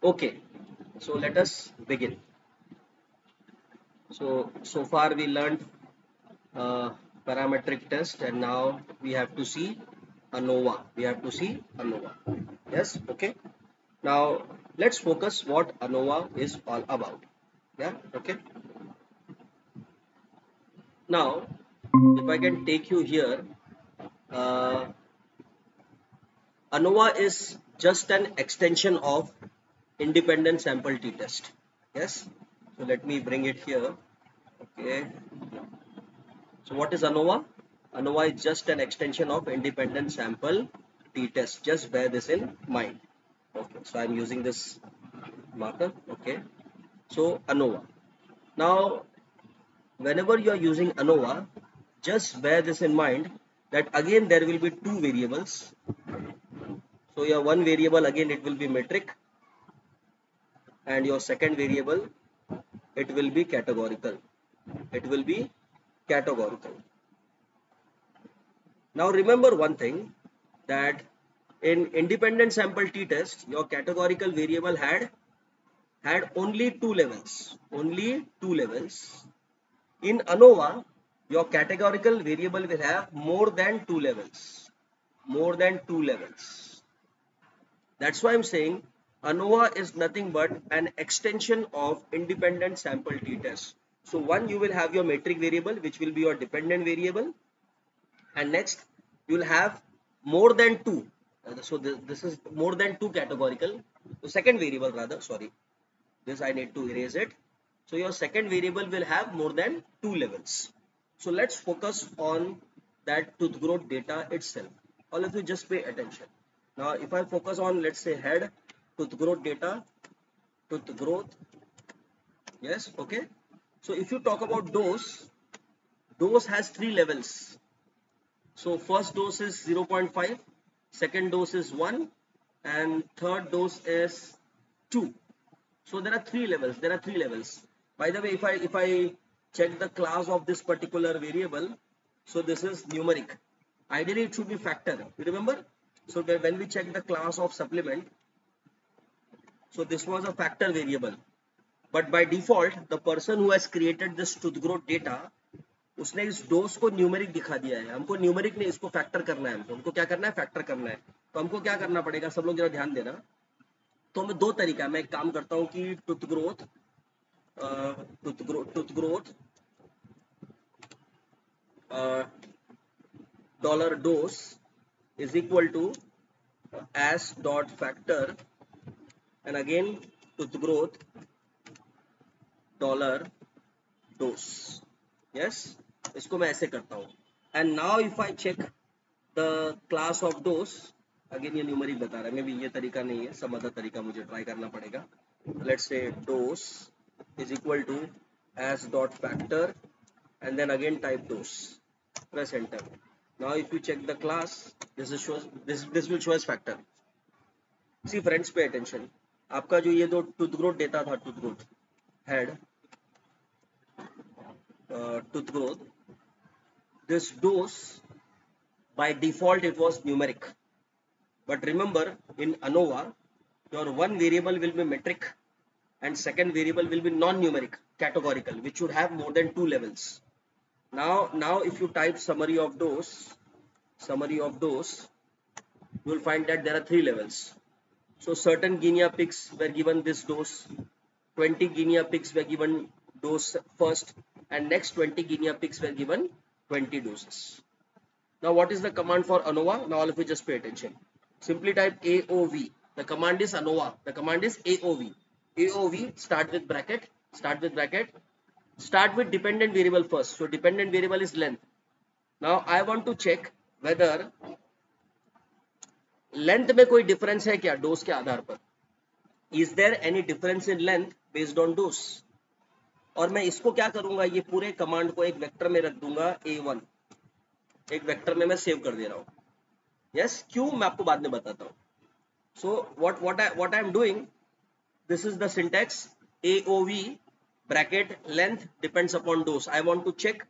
Okay, so let us begin. So far we learned uh, parametric test, and now we have to see ANOVA. We have to see ANOVA. Yes, okay. Now let's focus what ANOVA is all about. Yeah, okay. Now, if I can take you here, uh, ANOVA is just an extension of independent sample t-test. Yes, so let me bring it here. Okay, so what is ANOVA? ANOVA is just an extension of independent sample t-test. Just bear this in mind. Okay, so I'm using this marker. Okay, so ANOVA. Now, whenever you are using ANOVA, just bear this in mind that again there will be two variables. So your one variable again it will be metric, and your second variable it will be categorical. It will be categorical. Now remember one thing, that in independent sample t-test, your categorical variable had only two levels. Only two levels. In ANOVA, your categorical variable will have more than two levels. More than two levels. That's why I'm saying ANOVA is nothing but an extension of independent sample t-test. So one, you will have your metric variable, which will be your dependent variable, and next you will have more than two. So this is more than two categorical. The second variable rather, sorry, this I need to erase it. So your second variable will have more than two levels. So let's focus on that tooth growth data itself. All of you just pay attention. Now if I focus on, let's say, head tooth growth data, tooth growth, yes, okay. So if you talk about dose has three levels. So first dose is 0.5, second dose is 1, and third dose is 2. So there are three levels. There are three levels. By the way, if I check the class of this particular variable, so this is numeric. Ideally, it should be factor. You remember? So when we check the class of supplement, so this was a factor variable. But by default, the person who has created this tooth growth data, उसने इस dose को numeric दिखा दिया है. हमको numeric नहीं, इसको factor करना है. हमको क्या करना है? फैक्टर करना है. तो हमको क्या करना पड़ेगा? सब लोग जरा ध्यान देना. तो मैं दो तरीका, मैं एक काम करता हूँ कि tooth growth dollar dose is equal to as dot factor and again tooth growth dollar dose. Yes, इसको मैं ऐसे करता हूँ. And now if I check the class of dose, again ये न्यूमेरिक बता रहा है, मे भी ये तरीका नहीं है, सब अदर तरीका मुझे ट्राई करना पड़ेगा. Let's say dose is equal to as dot factor and then again type dose. Press enter. Now if you check the class, this will show as factor. See friends, pay attention. आपका जो ये दो tooth growth data था, tooth growth head tooth growth, this dose by default it was numeric. But remember, in ANOVA, your one variable will be metric and second variable will be non-numeric, categorical, which should have more than two levels. Now if you type summary of dose, you will find that there are three levels. So certain guinea pigs were given this dose, 20 guinea pigs were given dose first, and next 20 guinea pigs were given 20 doses. Now what is the command for ANOVA? Now all of you just pay attention. Simply type AOV. The command is ANOVA. The command is AOV. AOV, start with bracket. Start with dependent variable first. So dependent variable is length. Now I want to check whether length में कोई difference है क्या dose के आधार पर. Is there any difference in length based on dose? और मैं इसको क्या करूंगा, ये पूरे कमांड को एक वेक्टर में रख दूंगा A1. एक वेक्टर में मैं सेव कर दे रहा हूँ. यस, क्यों, मैं आपको बाद में बताता हूँ. सो what I am doing, this is the syntax. AOV bracket length depends upon dose. I want to check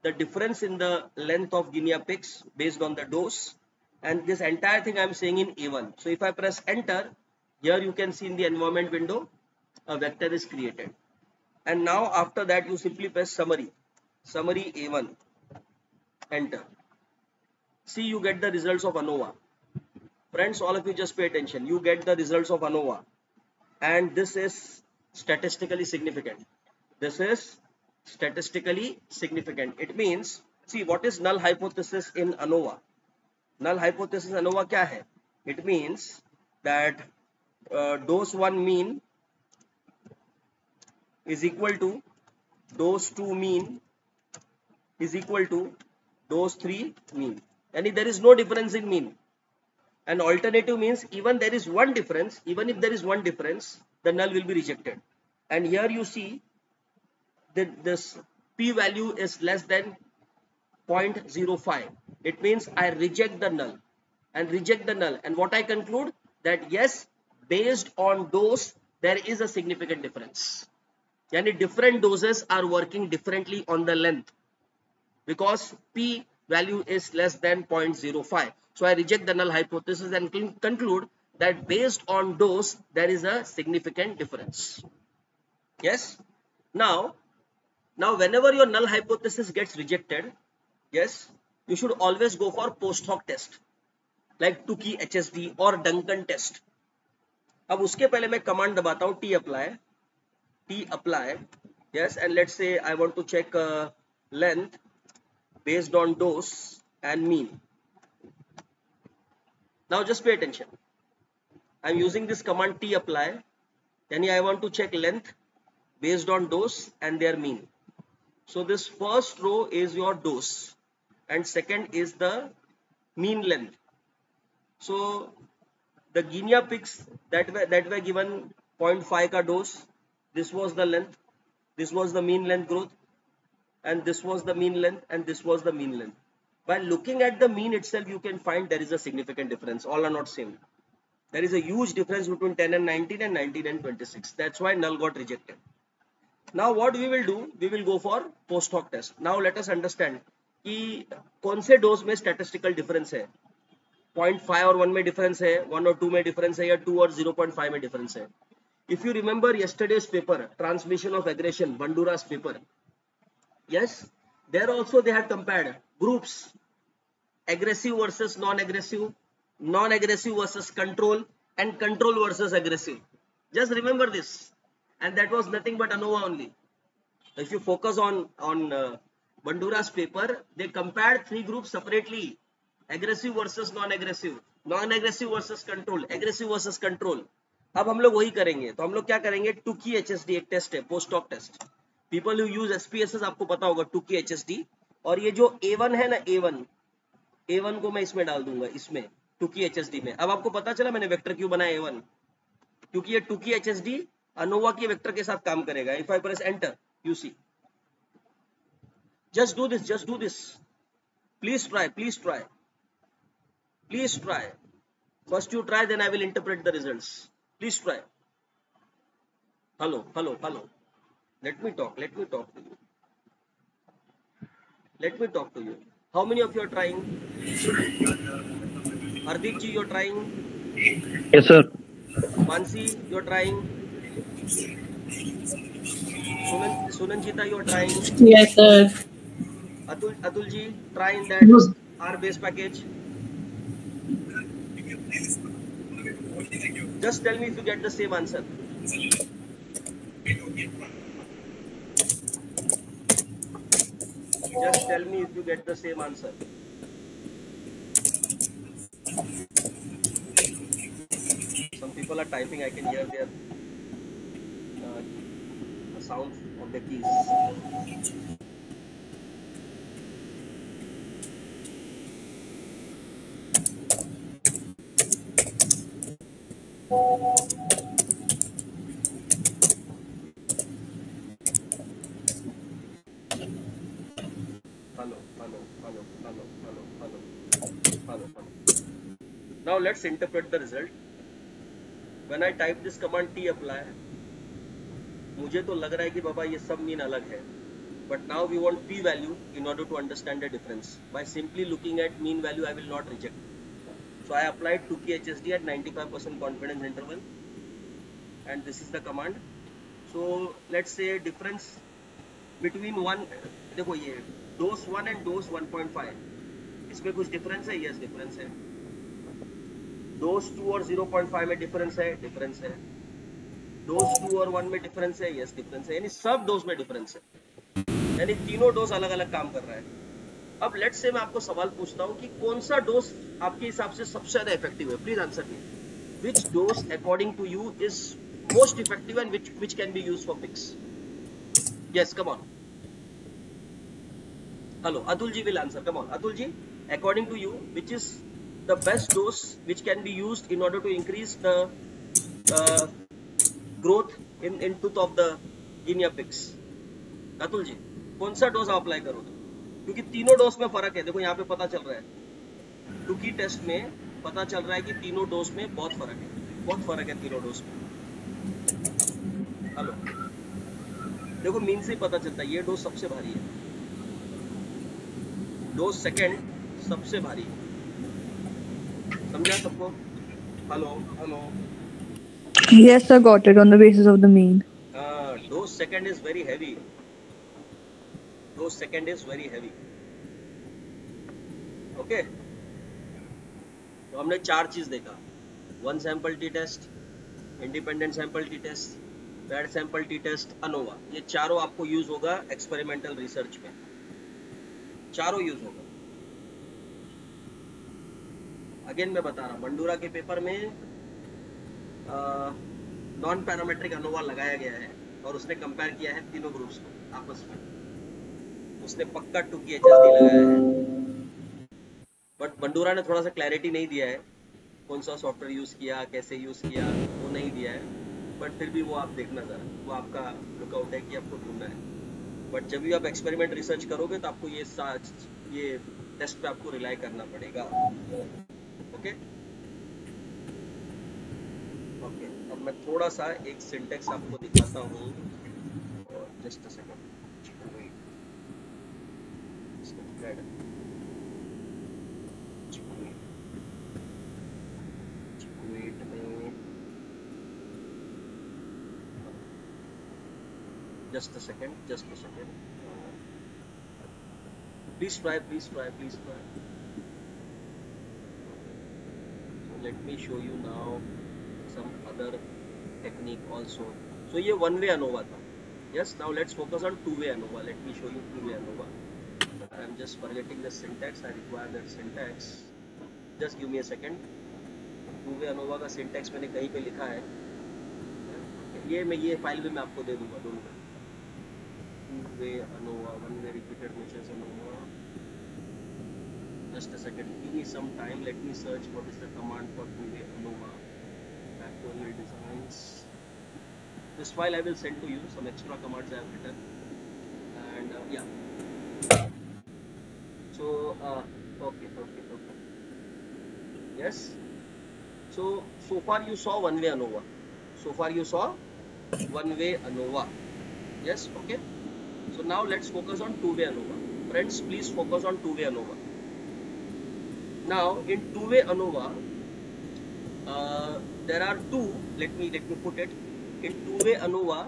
the difference in the length of guinea pigs based on the dose, and this entire thing I am saying in A1. So if I press enter, Here you can see in the environment window, a vector is created. And now after that you simply press summary A1, enter. See, you get the results of ANOVA. Friends, all of you just pay attention. You get the results of ANOVA, and this is statistically significant. This is statistically significant. It means, see, what is null hypothesis in ANOVA? Null hypothesis ANOVA क्या है? It means that dose 1 mean is equal to dose 2 mean is equal to dose 3 mean. And there is no difference in mean. And alternative means even there is one difference, even if there is one difference, the null will be rejected. And here you see that this p value is less than 0.05. It means I reject the null and reject the null. And what I conclude, that yes, based on dose, there is a significant difference. Yani different doses are working differently on the length because p value is less than 0.05. So I reject the null hypothesis and conclude that based on dose, there is a significant difference. Yes. Now whenever your null hypothesis gets rejected, yes, you should always go for post hoc test like Tukey HSD or Duncan test. अब उसके पहले मैं command दबाता हूँ T apply, yes, and let's say I want to check length based on dose and mean. Now just pay attention. I'm using this command T apply. Then I want to check length based on dose and their mean. So this first row is your dose and second is the mean length. So the Guinea pigs that were given 0.5 ka dose, this was the length, this was the mean length growth, and this was the mean length, and this was the mean length. By looking at the mean itself, you can find there is a significant difference. All are not same. There is a huge difference between 10 and 19 and 19 and 26. That's why null got rejected. Now what we will do, we will go for post hoc test. Now let us understand कि कौन से dose में statistical difference है. 0.5 और 1 में difference है, 1 और 2 में difference है, या 2 और 0.5 में difference है. If you remember yesterday's paper, transmission of aggression, Bandura's paper, yes, there also they had compared groups, aggressive versus non-aggressive, non-aggressive versus control, and control versus aggressive. Just remember this, and that was nothing but ANOVA only. If you focus on Bandura's paper, they compared 3 groups separately: aggressive versus non-aggressive, non-aggressive versus control, aggressive versus control. अब हम लोग वही करेंगे. तो हम लोग क्या करेंगे, Tukey HSD एक टेस्ट है, post hoc test. People who use SPSS आपको पता होगा Tukey HSD. और ये जो A1 है ना, A1 को मैं इसमें डाल दूंगा, इसमें Tukey HSD में. अब आपको पता चला मैंने वेक्टर क्यों बनाया A1, क्योंकि ये Tukey HSD ANOVA के वेक्टर के साथ काम करेगा. If I press enter, you see, just do this, please try. First you try, then I will interpret the results. Please try. Hello. Let me talk to you. How many of you are trying? Hardik ji, you are trying? Yes, sir. Mansi, you are trying? Sunanjita, you are trying? Yes, sir. Atul ji, try in that R base package. Just tell me if you get the same answer. Just tell me if you get the same answer. Some people are typing. I can hear their sound of the keys. Hello. Now let's interpret the result. When I type this command T apply, मुझे तो लग रहा है कि बाबा ये सब mean अलग है. But now we want p value in order to understand the difference. By simply looking at mean value, I will not reject. So I applied Tukey HSD at 95% confidence interval. and this is the command. So let's say difference between one, देखो ये dose 1 and dose 1.5, इसमें कुछ difference है? Yes difference है. dose 2 और 0.5 में difference है. dose 2 और 1 में डिफरेंस है? यस डिफरेंस है. यानी सब डोज में डिफरेंस है, यानी तीनों डोज अलग अलग काम कर रहा है. अब लेट्स से मैं आपको सवाल पूछता हूं कि कौन सा डोज आपके हिसाब से सबसे ज्यादा इफेक्टिव है. Please answer me. Which dose according to you is most effective and which can be used for pigs? Yes come on. Hello Atul ji will answer. Come on Atul ji. According to you which is the best dose which can be used in order to increase the growth in tooth of the guinea pigs? Atul ji कौन सा dose आप apply करोगे? क्योंकि तीनों dose में फर्क है. देखो यहाँ पे पता चल रहा है, टुकी टेस्ट में पता चल रहा है कि तीनों डोज में बहुत फर्क है तीनों डोज में. हेलो देखो मीन से ही पता चलता है ये डोज सबसे भारी है, डोज सेकंड सबसे भारी है. समझा सबको? Hello. Yes, sir, got it on the basis of the mean. Dose second is very heavy. Okay. तो हमने 4 चीज देखा. One sample T test, independent sample T test, paired sample T test, ANOVA. ये चारों आपको यूज होगा experimental research में, चारों यूज होगा. अगेन मैं बता रहा हूँ, बंडूरा के पेपर में नॉन पैरामेट्रिक अनोवा लगाया गया है और उसने कंपेयर किया है तीनों ग्रुप्स को आपस में. उसने पक्का टुकी HSD लगाया है, बट बंडूरा ने थोड़ा सा क्लैरिटी नहीं दिया है, कौन सा सॉफ्टवेयर यूज किया, कैसे यूज किया, वो नहीं दिया है. बट फिर भी वो आप देखना जरा, वो आपका लुकआउट है कि आपको ढूंढना है. बट जब भी आप एक्सपेरिमेंट रिसर्च करोगे तो आपको ये टेस्ट पे आपको रिलाई करना पड़ेगा. ओके. अब मैं थोड़ा सा एक सिंटेक्स आपको दिखाता हूँ. Just a second. Just a second. Please try. So let me show you now some other technique also. So ये one way ANOVA था. Yes, now let's focus on two way ANOVA. Let me show you two way ANOVA. I am just forgetting the syntax. I require that syntax. Just give me a second. Two way ANOVA का syntax मैंने कहीं पे लिखा है. ये file भी मैं आपको दे दूंगा. Don't worry. Two way ANOVA, one way repeated measures ANOVA. Just a second. Give me some time. Let me search what is the command for two way ANOVA. Factorial designs. This file I will send to you. Some extra commands I have written. And yeah. So okay. Yes. So far you saw one way ANOVA. Yes. Okay. So now let's focus on two way ANOVA. Friends, please focus on two way ANOVA. Now in two way ANOVA, there are two. Let me put it. In two way ANOVA,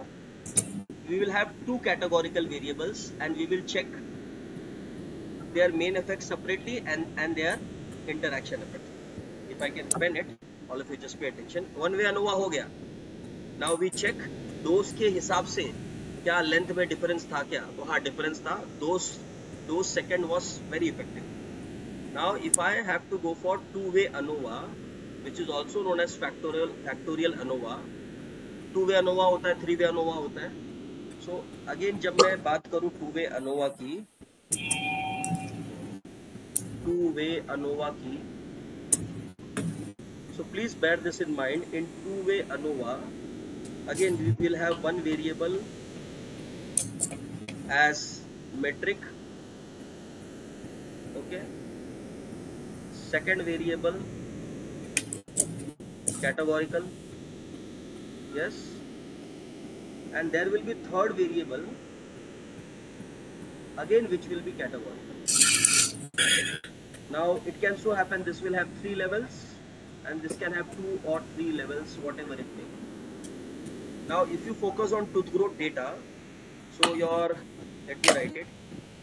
we will have two categorical variables and we will check their main effects separately and their interaction effect. If I can pen it, all of you just pay attention. One way ANOVA हो गया. Now we check dose के हिसाब से क्या length में difference था क्या? तो हाँ डिफरेंस था. Dose second was very effective. Now if I have to go for two way ANOVA, which is also known as factorial ANOVA, two way ANOVA होता है, three way ANOVA होता है. So again जब मैं बात करूँ two way ANOVA की, so please bear this in mind. In two way ANOVA, again we will have one variable as metric. Okay. Second variable categorical. Yes. And there will be third variable again which will be categorical. Now it can so happen this will have 3 levels and this can have 2 or 3 levels, whatever it may be. Now if you focus on tooth growth data, so let me write it.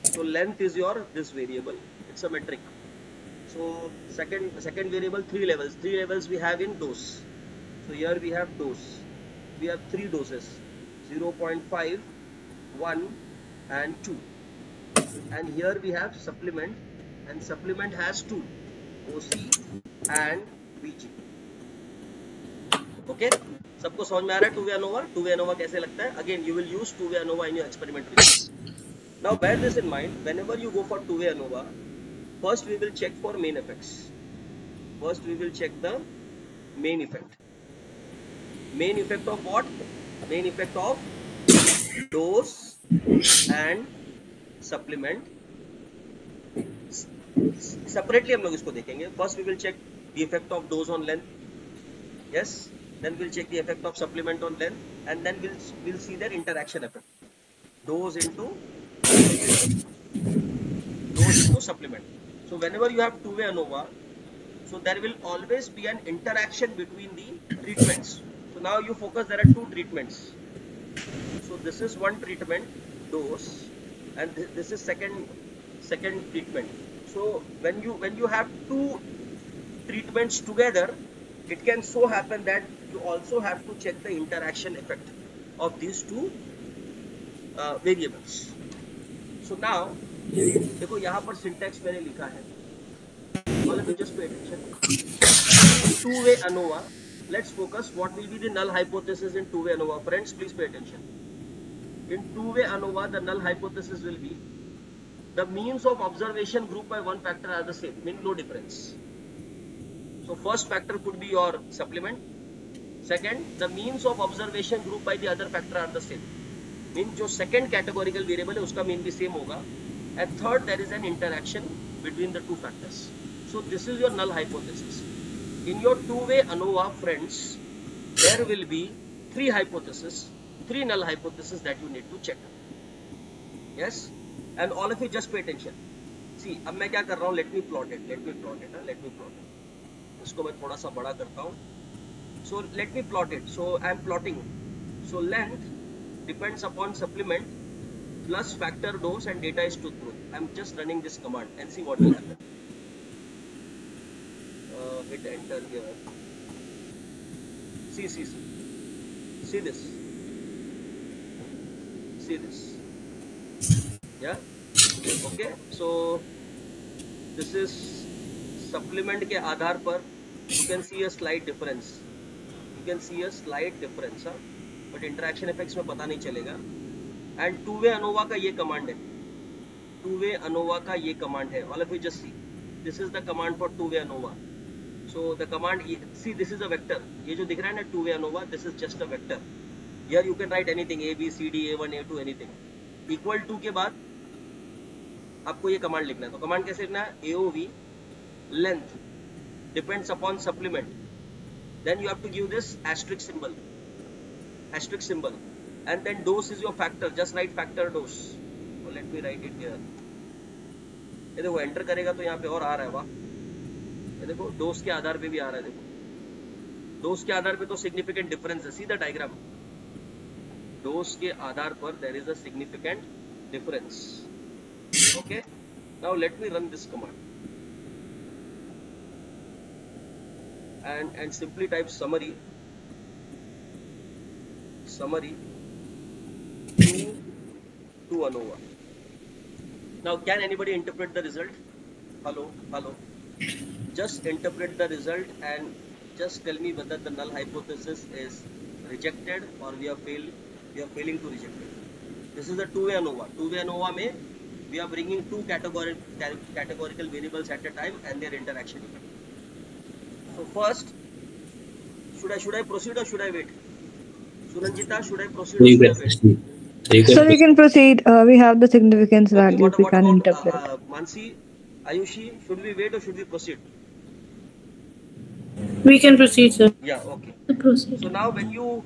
So length is this variable, it's a metric. So second variable, 3 levels. 3 levels we have in dose. So here we have dose. We have 3 doses, 0.5, 1 and 2. And here we have supplement, and supplement has 2, OC and VG. Okay, सबको समझ में आ रहा है 2-way ANOVA? 2-way ANOVA कैसे लगता है? Again, you will use 2-way ANOVA in your experimental results. Now bear this in mind, whenever you go for 2-way ANOVA, first we will check for main effects. First we will check the main effect. Main effect of what? Main effect of dose and supplement. Separately हम लोग इसको देखेंगे. First we will check the effect of dose on length. Yes. Then we'll check the effect of supplement on length, and then we'll see their interaction effect. Dose into supplement. So whenever you have 2-way ANOVA, so there will always be an interaction between the treatments. So now you focus, there are 2 treatments. So this is one treatment, dose, and this is second treatment. So when you have 2 treatments together, it can so happen that you also have to check the interaction effect of these 2 variables. So now देखो यहाँ पर syntax मैंने लिखा है. All of you just pay attention. 2-way ANOVA. Let's focus. What will be the null hypothesis in 2-way ANOVA? Friends, please pay attention. In 2-way ANOVA, the null hypothesis will be the means of observation grouped by one factor are the same, mean no difference. So first factor could be your supplement. Second, the means of observation grouped by the other factor are the same, mean जो second categorical variable है उसका mean भी same होगा. And third, there is an interaction between the 2 factors. So this is your null hypothesis. In your 2-way ANOVA, friends, there will be 3 hypotheses, 3 null hypotheses that you need to check. Yes, and all of you just pay attention. See, अब मैं क्या कर रहा हूँ? Let me plot it. इसको मैं थोड़ा सा बड़ा करता हूँ. So let me plot it. So I am plotting. So length depends upon supplement plus factor dose and data is tooth growth. I am just running this command and see what will happen. Hit enter here. See this. Yeah. Okay. So this is supplement के आधार पर you can see a slight difference. Huh? But interaction effects में पता नहीं चलेगा. And 2-way ANOVA का ये command है. All of you just see. This is the command for 2-way ANOVA. So the command, see, this is a vector. ये जो दिख रहा है ना 2-way ANOVA, this is just a vector. Here you can write anything, A, B, C, D, A1, A2, anything. Equal to के बाद आपको ये command लिखना है. तो command कैसे लिखना है? AOV length depends upon supplement. Then you have to give this asterisk symbol. And then dose is your factor. Just write factor dose. So let me write it here. ये देखो enter करेगा तो यहाँ पे और आ रहा है. वाह, ये देखो डोज के आधार पे भी आ रहा है. देखो डोज के आधार पे तो सिग्निफिकेंट डिफरेंस है. See the diagram. डोज के आधार पर there is a significant difference. Okay, now let me run this command and simply type summary to ANOVA. Now can anybody interpret the result? Hello, just interpret the result and just tell me whether the null hypothesis is rejected or we are failing to reject it. This is a 2-way ANOVA. 2-way ANOVA में we are bringing 2 categorical variables at a time and their interaction. So first, should I proceed or should I wait? Suranjita, should I proceed or should I wait? So we can proceed. We have the significance value. What we can about interpret. Mansi, Ayushi, should we wait or should we proceed? We can proceed, sir. Yeah, okay. Proceed. So now when you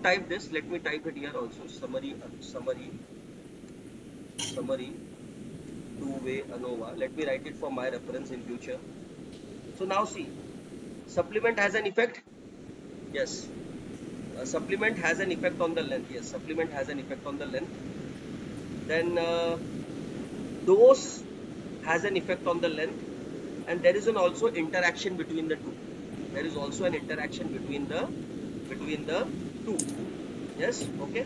type this, let me type it here also. Summary 2-way ANOVA. Let me write it for my reference in future. So now see, supplement has an effect. Yes, supplement has an effect on the length. Yes, supplement has an effect on the length. Then dose has an effect on the length, and there is an also interaction between the two. There is also an interaction between the two. Yes, okay.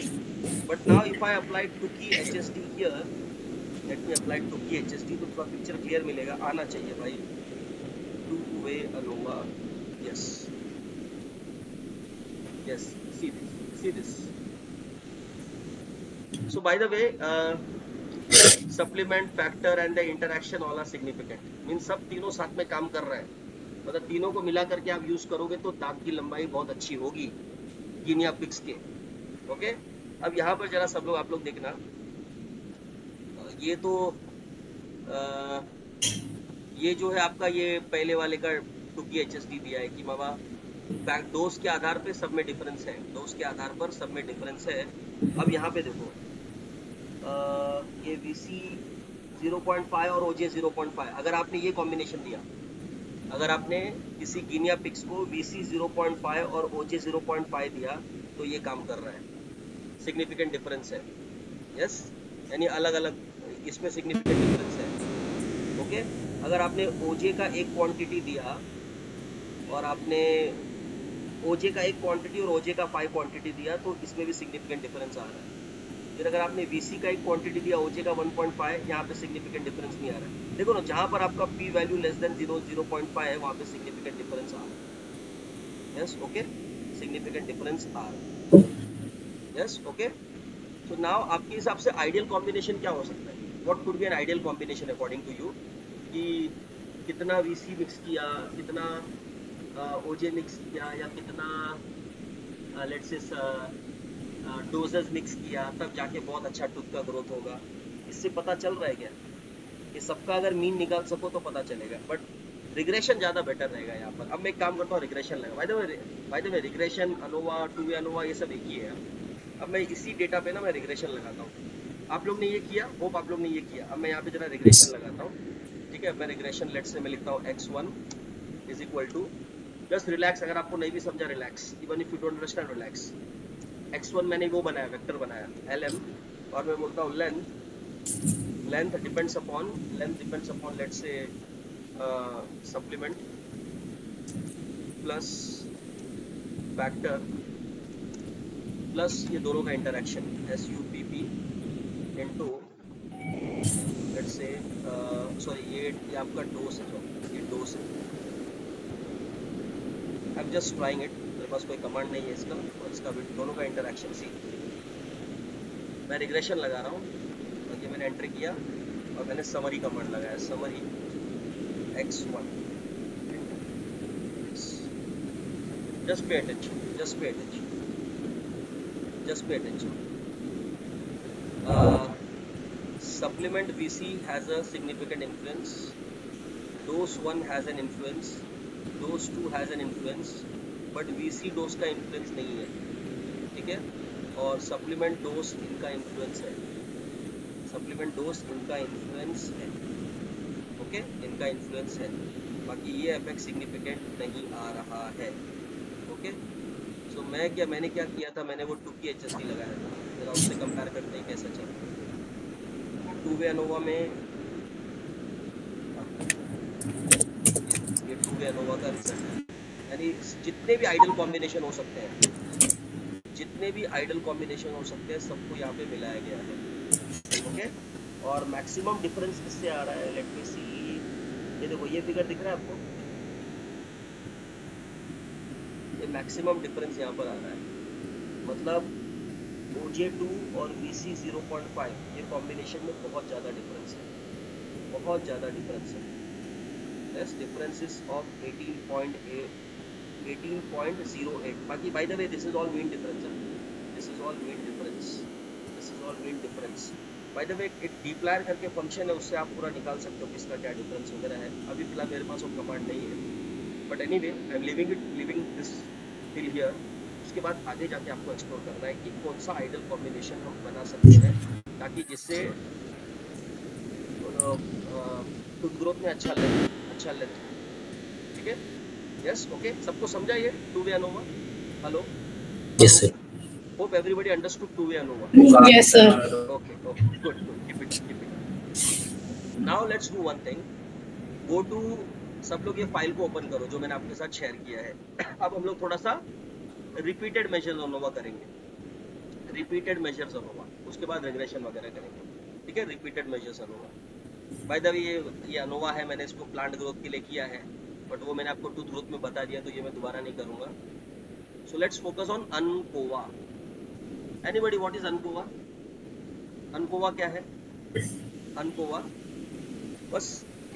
But now if I apply Tukey HSD here, let me apply Tukey HSD, तो थोड़ा picture clear मिलेगा, आना चाहिए भाई. Two-way ANOVA. Yes. Yes. See this. See this. So by the way, supplement, factor and the interaction all are significant. Means सब तीनों साथ में काम कर रहे हैं. मतलब तीनों को मिला करके आप यूज करोगे तो दाग की लंबाई बहुत अच्छी होगी गिनिया पिग्स के. ओके. अब यहाँ पर जरा सब लोग आप लोग देखना, ये तो ये जो है आपका ये पहले वाले का टुकी HSD दिया है कि बाबा डोज के आधार पे सब में डिफरेंस है. डोज के आधार पर सब में डिफरेंस है. अब यहाँ पे देखो ये VC 0.5 और OJ 0.5, अगर आपने ये कॉम्बिनेशन दिया, अगर आपने किसी गिनिया पिग्स को VC 0.5 और OJ 0.5 दिया तो ये काम कर रहा है. सिग्निफिकेंट डिफरेंस है. यस, यानी अलग अलग इसमें सिग्निफिकेंट डिफरेंस है. ओके. अगर आपने OJ का एक क्वांटिटी दिया और आपने OJ का एक क्वांटिटी और OJ का 5 क्वांटिटी दिया तो इसमें भी सिग्निफिकेंट डिफरेंस आ रहा है. फिर अगर आपने VC का एक क्वांटिटी दिया, OJ का 1.5, यहाँ पे सिग्निफिकेंट डिफरेंस नहीं आ रहा है. देखो ना, जहाँ पर आपका P वैल्यू लेस देन 0.5 है वहाँ पे सिग्निफिकेंट डिफरेंस आ रहा है. Yes, okay. सिग्निफिकेंट डिफरेंस आ रहा है. Yes, okay. तो नाउ आपके हिसाब से आइडियल कॉम्बिनेशन क्या हो सकता है? What could be an ideal combination according to you? कि कितना VC मिक्स किया, कितना OJ मिक्स किया, या कितना लेट्स से डोजेस मिक्स किया, तब जाके बहुत अच्छा टूथ का ग्रोथ होगा. इससे पता चल रहा है क्या कि सबका अगर मीन निकाल सको तो पता चलेगा. बट रिग्रेशन ज़्यादा बेटर रहेगा यहाँ पर. अब मैं एक काम करता हूँ, रिग्रेशन लगा. Bye the way regression, ANOVA, two-way ANOVA ये सब एक ही है. अब मैं इसी डेटा पे ना मैं रिग्रेशन लगाता हूँ. आप लोग ने ये किया, होप आप लोग ने ये किया. अब मैं यहाँ पे जरा रिग्रेशन लगाता हूँ. ठीक है, मैं रिग्रेशन लेट से मैं लिखता हूँ x1 is equal to, just relax, अगर आपको नहीं भी समझा relax, even if you don't understand relax. x1 मैंने वो बनाया, वेक्टर बनाया lm, और मैं बोलता हूँ लेंथ डिपेंड्स अपॉन लेट से सप्लीमेंट प्लस फैक्टर प्लस ये दोनों का interaction SUPP into let's say sorry ये आपका डोज है, ये डोज है. I am just trying it, मेरे पास कोई कमांड नहीं है इसका, और इसका भी दोनों का इंटरेक्शन. सी मैं रिग्रेशन लगा रहा हूँ और ये मैंने एंटर किया और मैंने समरी कमांड लगाया, summary x1. just pay attention. Supplement VC has a significant influence, dose 1 has an influence, dose 2 has an influence, but VC dose का influence नहीं है. ठीक है, और supplement dose इनका influence है. supplement dose इनका influence है. ओके, इनका influence है. बाकी ये इफेक्ट सिग्निफिकेंट नहीं आ रहा है. ओके. सो मैंने क्या किया था, मैंने वो टुकी HSD लगाया था. जरा उससे कंपेयर करते हैं कैसा चल रहा है. टू-वे अनोवा में ये टू-वे अनोवा का रिजल्ट है. यानी जितने भी आइडल कॉम्बिनेशन हो सकते हैं, सबको यहाँ पे मिलाया गया है. ओके. और मैक्सिमम डिफरेंस किससे आ रहा है? लेट मी सी. ये देखो, ये फिगर दिख रहा है आपको, ये मैक्सिमम डिफरेंस यहाँ पर आ रहा है. मतलब OJ2 और VC 0.5 ये कॉम्बिनेशन में बहुत ज़्यादा डिफरेंस है. Yes, differences of 18.08. बाकी by the way this is all mean difference. By the way एक डिप्लायर करके फंक्शन है, उससे आप पूरा निकाल सकते हो किसका क्या डिफरेंस वगैरह है. अभी फिलहाल मेरे पास वो कमांड नहीं है, but anyway I am living this till here. उसके बाद आगे जाके आपको एक्सप्लोर करना है कि कौन सा आइडल कॉम्बिनेशन हम बना सकते हैं ताकि जिससे टूथ ग्रोथ में अच्छा लेंथ. ठीक है. Yes, okay. सबको समझा ये two-way ANOVA? Hello, Yes, sir. Hope everybody understood two-way ANOVA. Yes, sir. Okay, good. Keep it. Now let's do one thing. Go to, सब लोग ये फाइल को ओपन करो जो मैंने आपके साथ शेयर किया है. अब हम लोग थोड़ा सा रिपीटेड मेजर्स ANOVA करेंगे. रिपीटेड मेजर्स ANOVA, उसके बाद रिग्रेशन वगैरह करेंगे. ठीक है, repeated measures ANOVA. Bye the way ये ANOVA है, मैंने इसको प्लांट ग्रोथ के लिए किया है, बट वो मैंने आपको टूथ ग्रोथ में बता दिया, तो ये मैं दोबारा नहीं करूंगा. So let's focus on ANCOVA. Anybody what is ANCOVA? ANCOVA क्या है? ANCOVA, बस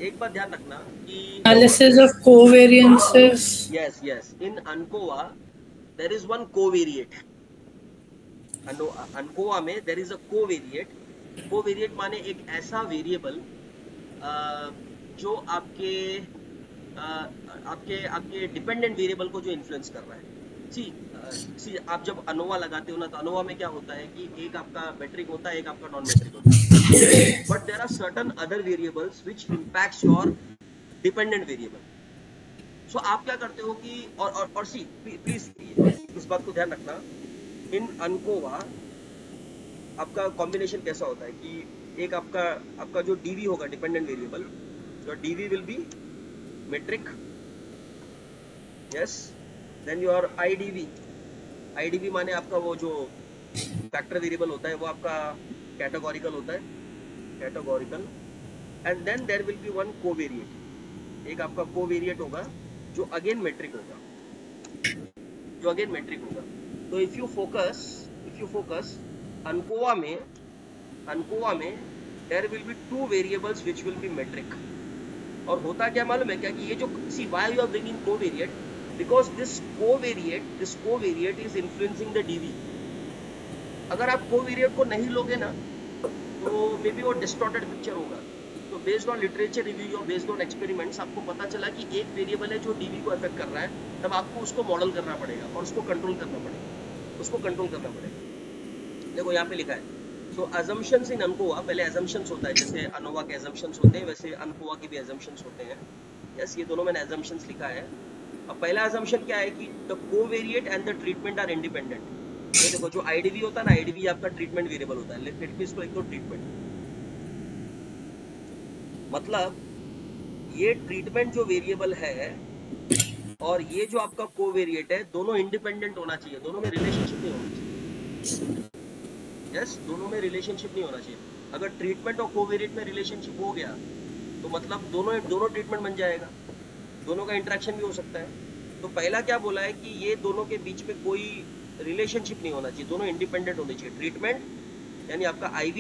एक बात ध्यान रखना कि Analysis of covariances. yes, in ANCOVA there is one covariate. ANCOVA में there is a covariate. Covariate माने एक ऐसा वेरिएबल जो आपके डिपेंडेंट वेरिएबल को जो इन्फ्लुएंस कर रहा है. सी आप जब ANOVA लगाते हो ना, तो ANOVA में क्या होता है कि एक आपका मेट्रिक होता है, एक आपका नॉन मेट्रिक होता है, but there are certain other variables which impacts your dependent variable. So आप क्या करते हो कि और सी प्लीज इस बात को ध्यान रखना, इन ANCOVA आपका कॉम्बिनेशन कैसा होता है कि एक आपका जो DV होगा dependent variable, your DV will be metric, yes. Then your IDV माने आपका वो जो फैक्टर वेरिएबल होता है वो आपका कैटेगोरिकल होता है, categorical. And then there will be one covariate, एक आपका कोवेरिएट होगा जो अगेन मेट्रिक होगा, तो इफ यू फोकस ANCOVA में there will be two variables which will be metric. और होता क्या मालूम है क्या कि ये जो see why you are bringing covariate, because this covariate is influencing the DV. अगर आप कोवेरिएट को नहीं लोगे ना तो मे बी वो डिस्टॉर्टेड पिक्चर होगा. तो बेस्ड ऑन लिटरेचर रिव्यू और बेस्ड ऑन एक्सपेरिमेंट्स आपको पता चला कि एक वेरिएबल है जो DV को अफेक्ट कर रहा है, तब आपको उसको मॉडल करना पड़ेगा और उसको कंट्रोल करना पड़ेगा. देखो यहाँ पे लिखा है. सो अजम्पशंस इन ANCOVA, पहले अजम्पशंस होता है, जैसे ANOVA के अजम्पशंस होते हैं वैसे ANCOVA के भी अजम्पशंस होते हैं. यस, ये दोनों मैंने अजम्पशंस लिखा है. अब पहला अजम्पशन क्या है कि the covariate and the treatment are independent. तो देखो जो IDV होता है ना, IDV आपका ट्रीटमेंट वेरिएबल होता है. लेट मी इसको लिख दो ट्रीटमेंट. मतलब ये ट्रीटमेंट जो वेरिएबल है और ये जो आपका कोवेरिएट है, दोनों इंडिपेंडेंट होना चाहिए, दोनों में रिलेशनशिप नहीं होना चाहिए. यस, दोनों में रिलेशनशिप नहीं होना चाहिए. अगर ट्रीटमेंट और कोवेरिएट में रिलेशनशिप हो गया तो मतलब दोनों ट्रीटमेंट बन जाएगा, दोनों का इंटरेक्शन भी हो सकता है. तो पहला क्या बोला है कि ये दोनों के बीच में कोई रिलेशनशिप नहीं होना चाहिए, दोनों इंडिपेंडेंट होने चाहिए. ट्रीटमेंट यानी आपका IV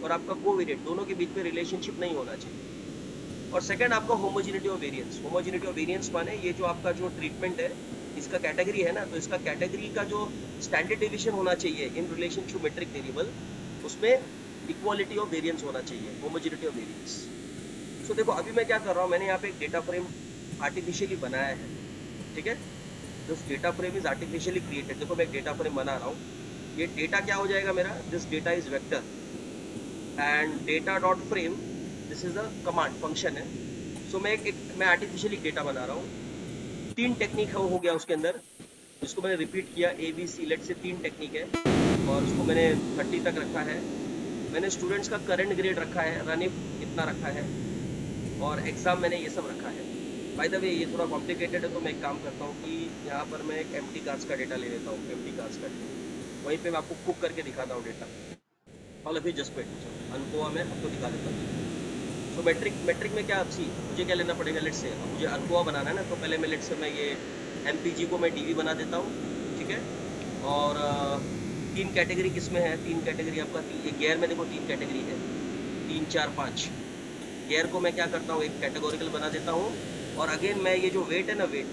और आपका कोवेरिएट, दोनों के बीच में रिलेशनशिप नहीं होना चाहिए. और सेकंड आपका होमोजेनिटी ऑफ वेरिएंस माने ये जो आपका जो ट्रीटमेंट है, इसका कैटेगरी है ना, तो इसका कैटेगरी का जो स्टैंडर्ड डिवीजन होना चाहिए in relation to metric variable, उसमें इक्वालिटी ऑफ वेरिएंस होना चाहिए, होमोजेनिटी ऑफ वेरिएंस. सो देखो अभी मैं क्या कर रहा हूँ, मैंने यहाँ पे एक डेटा फ्रेम आर्टिफिशियली बनाया है. ठीक है, this data frame is artificially created. देखो मैं एक डेटा फ्रेम बना रहा हूँ. ये डेटा क्या हो जाएगा मेरा, this data is vector and data dot frame, this is a command function है. सो मैं आर्टिफिशियली डेटा बना रहा हूँ. 3 टेक्निक हो गया उसके अंदर, जिसको मैंने रिपीट किया ABC, लेट से 3 टेक्निक है और उसको मैंने 30 तक रखा है. मैंने स्टूडेंट्स का करंट ग्रेड रखा है, रनिफ इतना रखा है, और एग्जाम मैंने ये सब रखा है. बाय द वे ये थोड़ा कॉम्प्लिकेटेड है, तो मैं एक काम करता हूँ कि यहाँ पर मैं एक एम्प्टी कार्ड्स का डेटा ले लेता हूँ. एम्प्टी कार्ड्स का वहीं पे मैं आपको कुक करके दिखाता हूँ data. All of you just wait, ANCOVA में आपको दिखा देता हूँ. तो मेट्रिक में क्या आपसी मुझे क्या लेना पड़ेगा, लेट से मुझे ANCOVA बनाना है ना, तो पहले मैं लेट से मैं ये MPG को मैं DV बना देता हूँ. ठीक है, और 3 कैटेगरी किस में है, 3 कैटेगरी आपका, ये गेयर में देखो 3 कैटेगरी है, 3 4 5. गेयर को मैं क्या करता हूँ, एक कैटेगोरिकल बना देता हूँ, और अगेन मैं ये जो वेट है ना, वेट,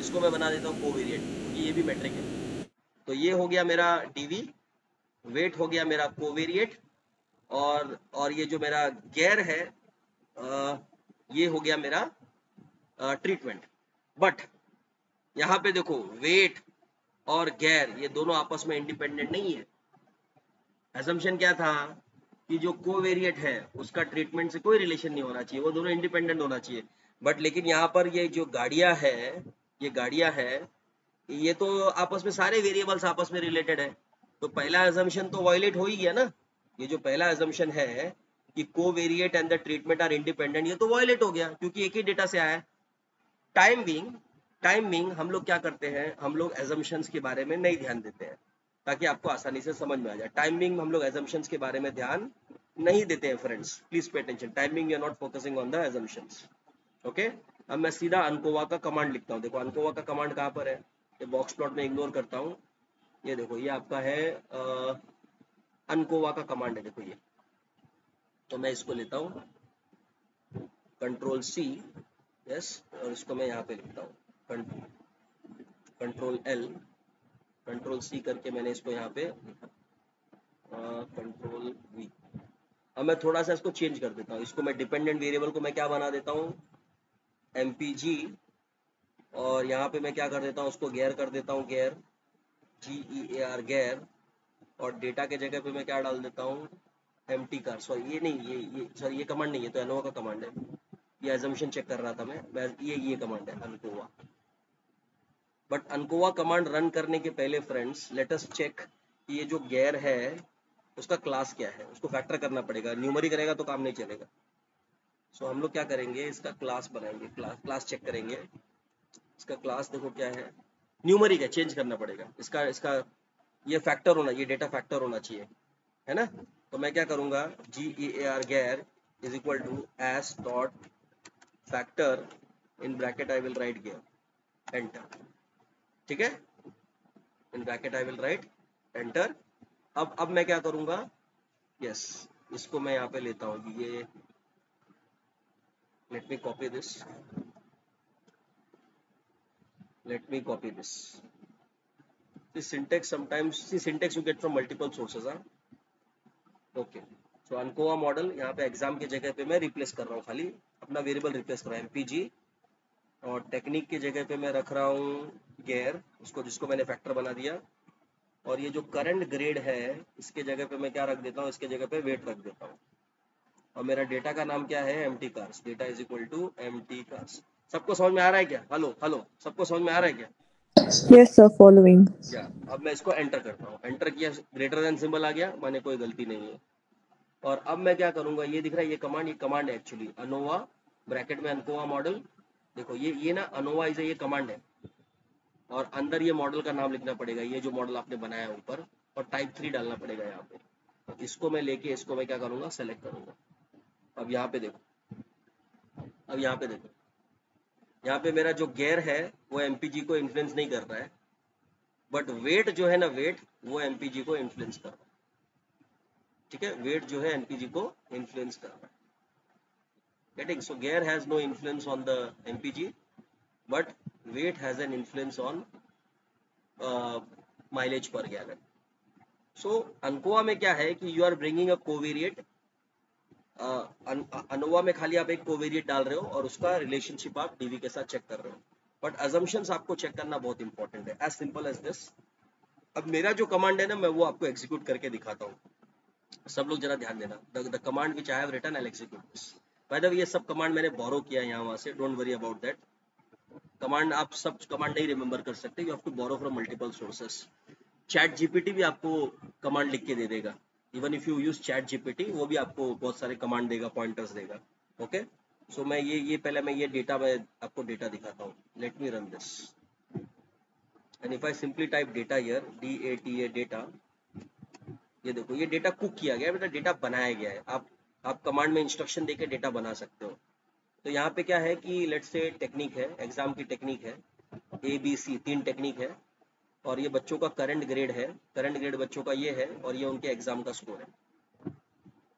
इसको मैं बना देता हूँ कोवेरिएट, क्योंकि ये भी मेट्रिक है. तो ये हो गया मेरा DV, वेट हो गया मेरा कोवेरिएट, और ये जो मेरा गेयर है ये हो गया मेरा ट्रीटमेंट. बट यहाँ पे देखो वेट और गेयर ये दोनों आपस में इंडिपेंडेंट नहीं है. असम्पशन क्या था कि जो कोवेरिएट है उसका ट्रीटमेंट से कोई रिलेशन नहीं होना चाहिए, वो दोनों इंडिपेंडेंट होना चाहिए. बट लेकिन यहाँ पर ये जो गाड़ियाँ है ये तो आपस में सारे वेरिएबल्स आपस में रिलेटेड है, तो पहला एजम्पशन तो वायलेट हो ही गया ना। ये जो पहला एजम्पशन है कि covariate and the treatment are independent, ये तो वायलेट हो गया क्योंकि एक ही डेटा से आया है। टाइम बीइंग हम लोग क्या करते हैं, हम लोग एजम्पशंस के बारे में नहीं ध्यान देते हैं ताकि आपको आसानी से समझ में आ जाए। टाइम बीइंग हम लोग एजम्पशंस के बारे में ध्यान नहीं देते हैं friends, please pay attention. Time being we are not focusing on the assumptions. Okay, अब मैं सीधा अनकोवा का कमांड लिखता हूँ। देखो अनकोवा का कमांड कहाँ पर है, ये बॉक्स प्लॉट में इग्नोर करता हूँ। ये देखो ये आपका है अनकोवा का कमांड है, देखो ये। तो मैं इसको लेता हूँ कंट्रोल सी, यस, और इसको मैं यहाँ पे लिखता हूँ कंट्रोल एल, कंट्रोल सी करके मैंने इसको यहाँ पे कंट्रोल वी। अब मैं थोड़ा सा इसको चेंज कर देता हूँ, इसको मैं डिपेंडेंट वेरिएबल को मैं क्या बना देता हूँ, एमपीजी, और यहाँ पे मैं क्या कर देता हूँ, उसको गैर कर देता हूँ, गैर, GEAR गैर, और डेटा के जगह पे मैं क्या डाल देता हूँ, एम्प्टी कार। सॉरी ये नहीं, ये सॉरी ये कमांड नहीं है, तो एनोवा का कमांड है, ये एजम्पशन चेक कर रहा था मैं ये कमांड है अनकोवा। बट अनकोवा कमांड रन करने के पहले फ्रेंड्स लेट अस चेक कि ये जो गैर है उसका क्लास क्या है, उसको फैक्टर करना पड़ेगा, न्यूमरी करेगा तो काम नहीं चलेगा। सो हम लोग क्या करेंगे, इसका क्लास बनाएंगे, क्लास चेक करेंगे। इसका क्लास देखो क्या है, न्यूमरिक है, चेंज करना पड़ेगा इसका इसका ये फैक्टर होना, ये डेटा फैक्टर होना चाहिए, है ना। तो मैं क्या करूंगा, GEAR gear is equal to as dot factor, in bracket I will write gear, enter, ठीक है, in bracket I will write enter. अब मैं क्या करूंगा, यस, इसको मैं यहाँ पे लेता हूँ, ये let me copy this, let me copy this. This syntax sometimes, see syntax you get from multiple sources, huh? Okay, so ANCOVA model यहाँ पे एग्जाम की जगह पे मैं रिप्लेस कर रहा हूँ, खाली अपना वेरिएबल रिप्लेस कर रहा हूँ MPG, और टेक्निक की जगह पे मैं रख रहा हूँ गैर, उसको जिसको मैंने फैक्टर बना दिया, और ये जो करंट ग्रेड है इसके जगह पे मैं क्या रख देता हूँ, इसके जगह पे वेट रख देता हूँ, और मेरा डेटा का नाम क्या है, mtcars, data is equal to mtcars. सबको समझ में आ रहा है क्या, हेलो हेलो, सबको समझ में आ रहा है क्या? Yes, sir. Following. या अब मैं इसको एंटर करता हूँ, एंटर किया, ग्रेटर देन सिंबल आ गया, माने कोई गलती नहीं है। और अब मैं क्या करूंगा, ये दिख रहा है, ये कमांड है एक्चुअली, अनोवा ब्रैकेट में अनकोवा मॉडल। देखो ये ना अनोवा इज ये कमांड है, और अंदर ये मॉडल का नाम लिखना पड़ेगा, ये जो मॉडल आपने बनाया ऊपर, और टाइप 3 डालना पड़ेगा यहाँ पे। तो इसको मैं लेके इसको मैं क्या करूंगा, सेलेक्ट करूंगा। अब यहाँ पे देखो, अब यहाँ पे देखो, यहाँ पे मेरा जो गैर है वो MPG को इन्फ्लुएंस नहीं कर रहा है, बट वेट जो है ना, वेट वो MPG को इन्फ्लुएंस कर रहा है, ठीक है, वेट जो है MPG को इन्फ्लुएंस कर रहा है, getting, so gear has no influence on the MPG but weight has an influence on mileage per gallon. So अनकोवा में क्या है कि you are bringing a covariate, ANOVA में खाली आप एक कोवेरिएट डाल रहे हो और उसका रिलेशनशिप आप डीवी के साथ चेक कर रहे हो, बट अजम्पशंस आपको चेक करना बहुत इंपॉर्टेंट है, एज सिंपल एज दिस। अब मेरा जो कमांड है ना, मैं वो आपको एग्जीक्यूट करके दिखाता हूँ, सब लोग जरा ध्यान देना। The command which I have written, I will execute this. By the way ये सब कमांड मैंने बोरो किया है यहाँ वहाँ से, don't worry about that. Command आप सब कमांड नहीं रिमेंबर कर सकते, you have to borrow from multiple sources. ChatGPT भी आपको कमांड लिख के दे देगा, even if you use ChatGPT, वो भी आपको बहुत सारे कमांड देगा, पॉइंटर्स देगा। ओके, सो मैं ये पहले मैं ये डेटा, मैं आपको डेटा दिखाता हूँ, late me run this, and if I simply type data here, DATA data, ये देखो ये डेटा कुक किया गया है, बेटा डेटा बनाया गया है। आप कमांड में इंस्ट्रक्शन देके डेटा बना सकते हो। तो यहाँ पे क्या है कि लेट्स से टेक्निक है, एग्जाम की टेक्निक है, ABC 3 टेक्निक है, और ये बच्चों का करंट ग्रेड है, करंट ग्रेड बच्चों का ये है, और ये उनके एग्जाम का स्कोर है।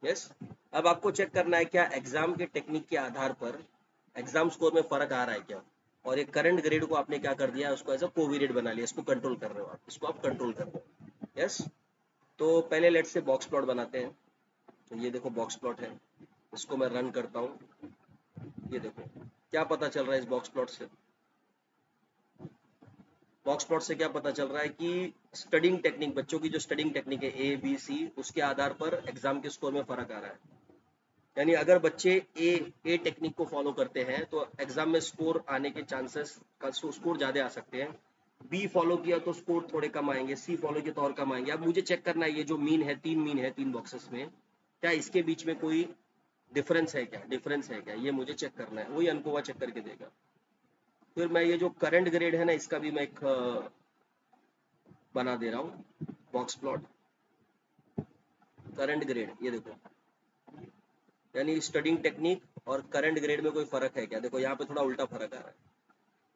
यस, अब आपको चेक करना है क्या एग्जाम के टेक्निक के आधार पर एग्जाम स्कोर में फर्क आ रहा है क्या, और ये करंट ग्रेड को आपने क्या कर दिया, उसको एज अ कोवेरिएट बना लिया, इसको कंट्रोल कर रहे हो आप, इसको आप कंट्रोल कर रहे हो। यस, तो पहले लेट्स से बॉक्स प्लॉट बनाते हैं। तो ये देखो बॉक्स प्लॉट है, इसको मैं रन करता हूँ। ये देखो क्या पता चल रहा है इस बॉक्स प्लॉट से, बॉक्स प्लॉट से क्या पता चल रहा है कि स्टडिंग टेक्निक, बच्चों की जो स्टडिंग टेक्निक है ABC, उसके आधार पर एग्जाम के स्कोर में फर्क आ रहा है। यानी अगर बच्चे ए टेक्निक को फॉलो करते हैं तो एग्जाम में स्कोर आने के चांसेस का स्कोर ज्यादा आ सकते हैं, बी फॉलो किया तो स्कोर थोड़े कम आएंगे, सी फॉलो किया तो और कम आएंगे। अब मुझे चेक करना है ये जो मीन है, 3 मीन है 3 बॉक्सेस में, क्या इसके बीच में कोई डिफरेंस है क्या, डिफरेंस है क्या, ये मुझे चेक करना है। वही अनकोवा चेक करके देगा। फिर मैं ये जो करंट ग्रेड है ना, इसका भी मैं एक बना दे रहा हूँ बॉक्स प्लॉट। करंट ग्रेड ये देखो, यानी स्टडिंग टेक्निक और करंट ग्रेड में कोई फर्क है क्या? देखो यहाँ पे थोड़ा उल्टा फर्क आ रहा है,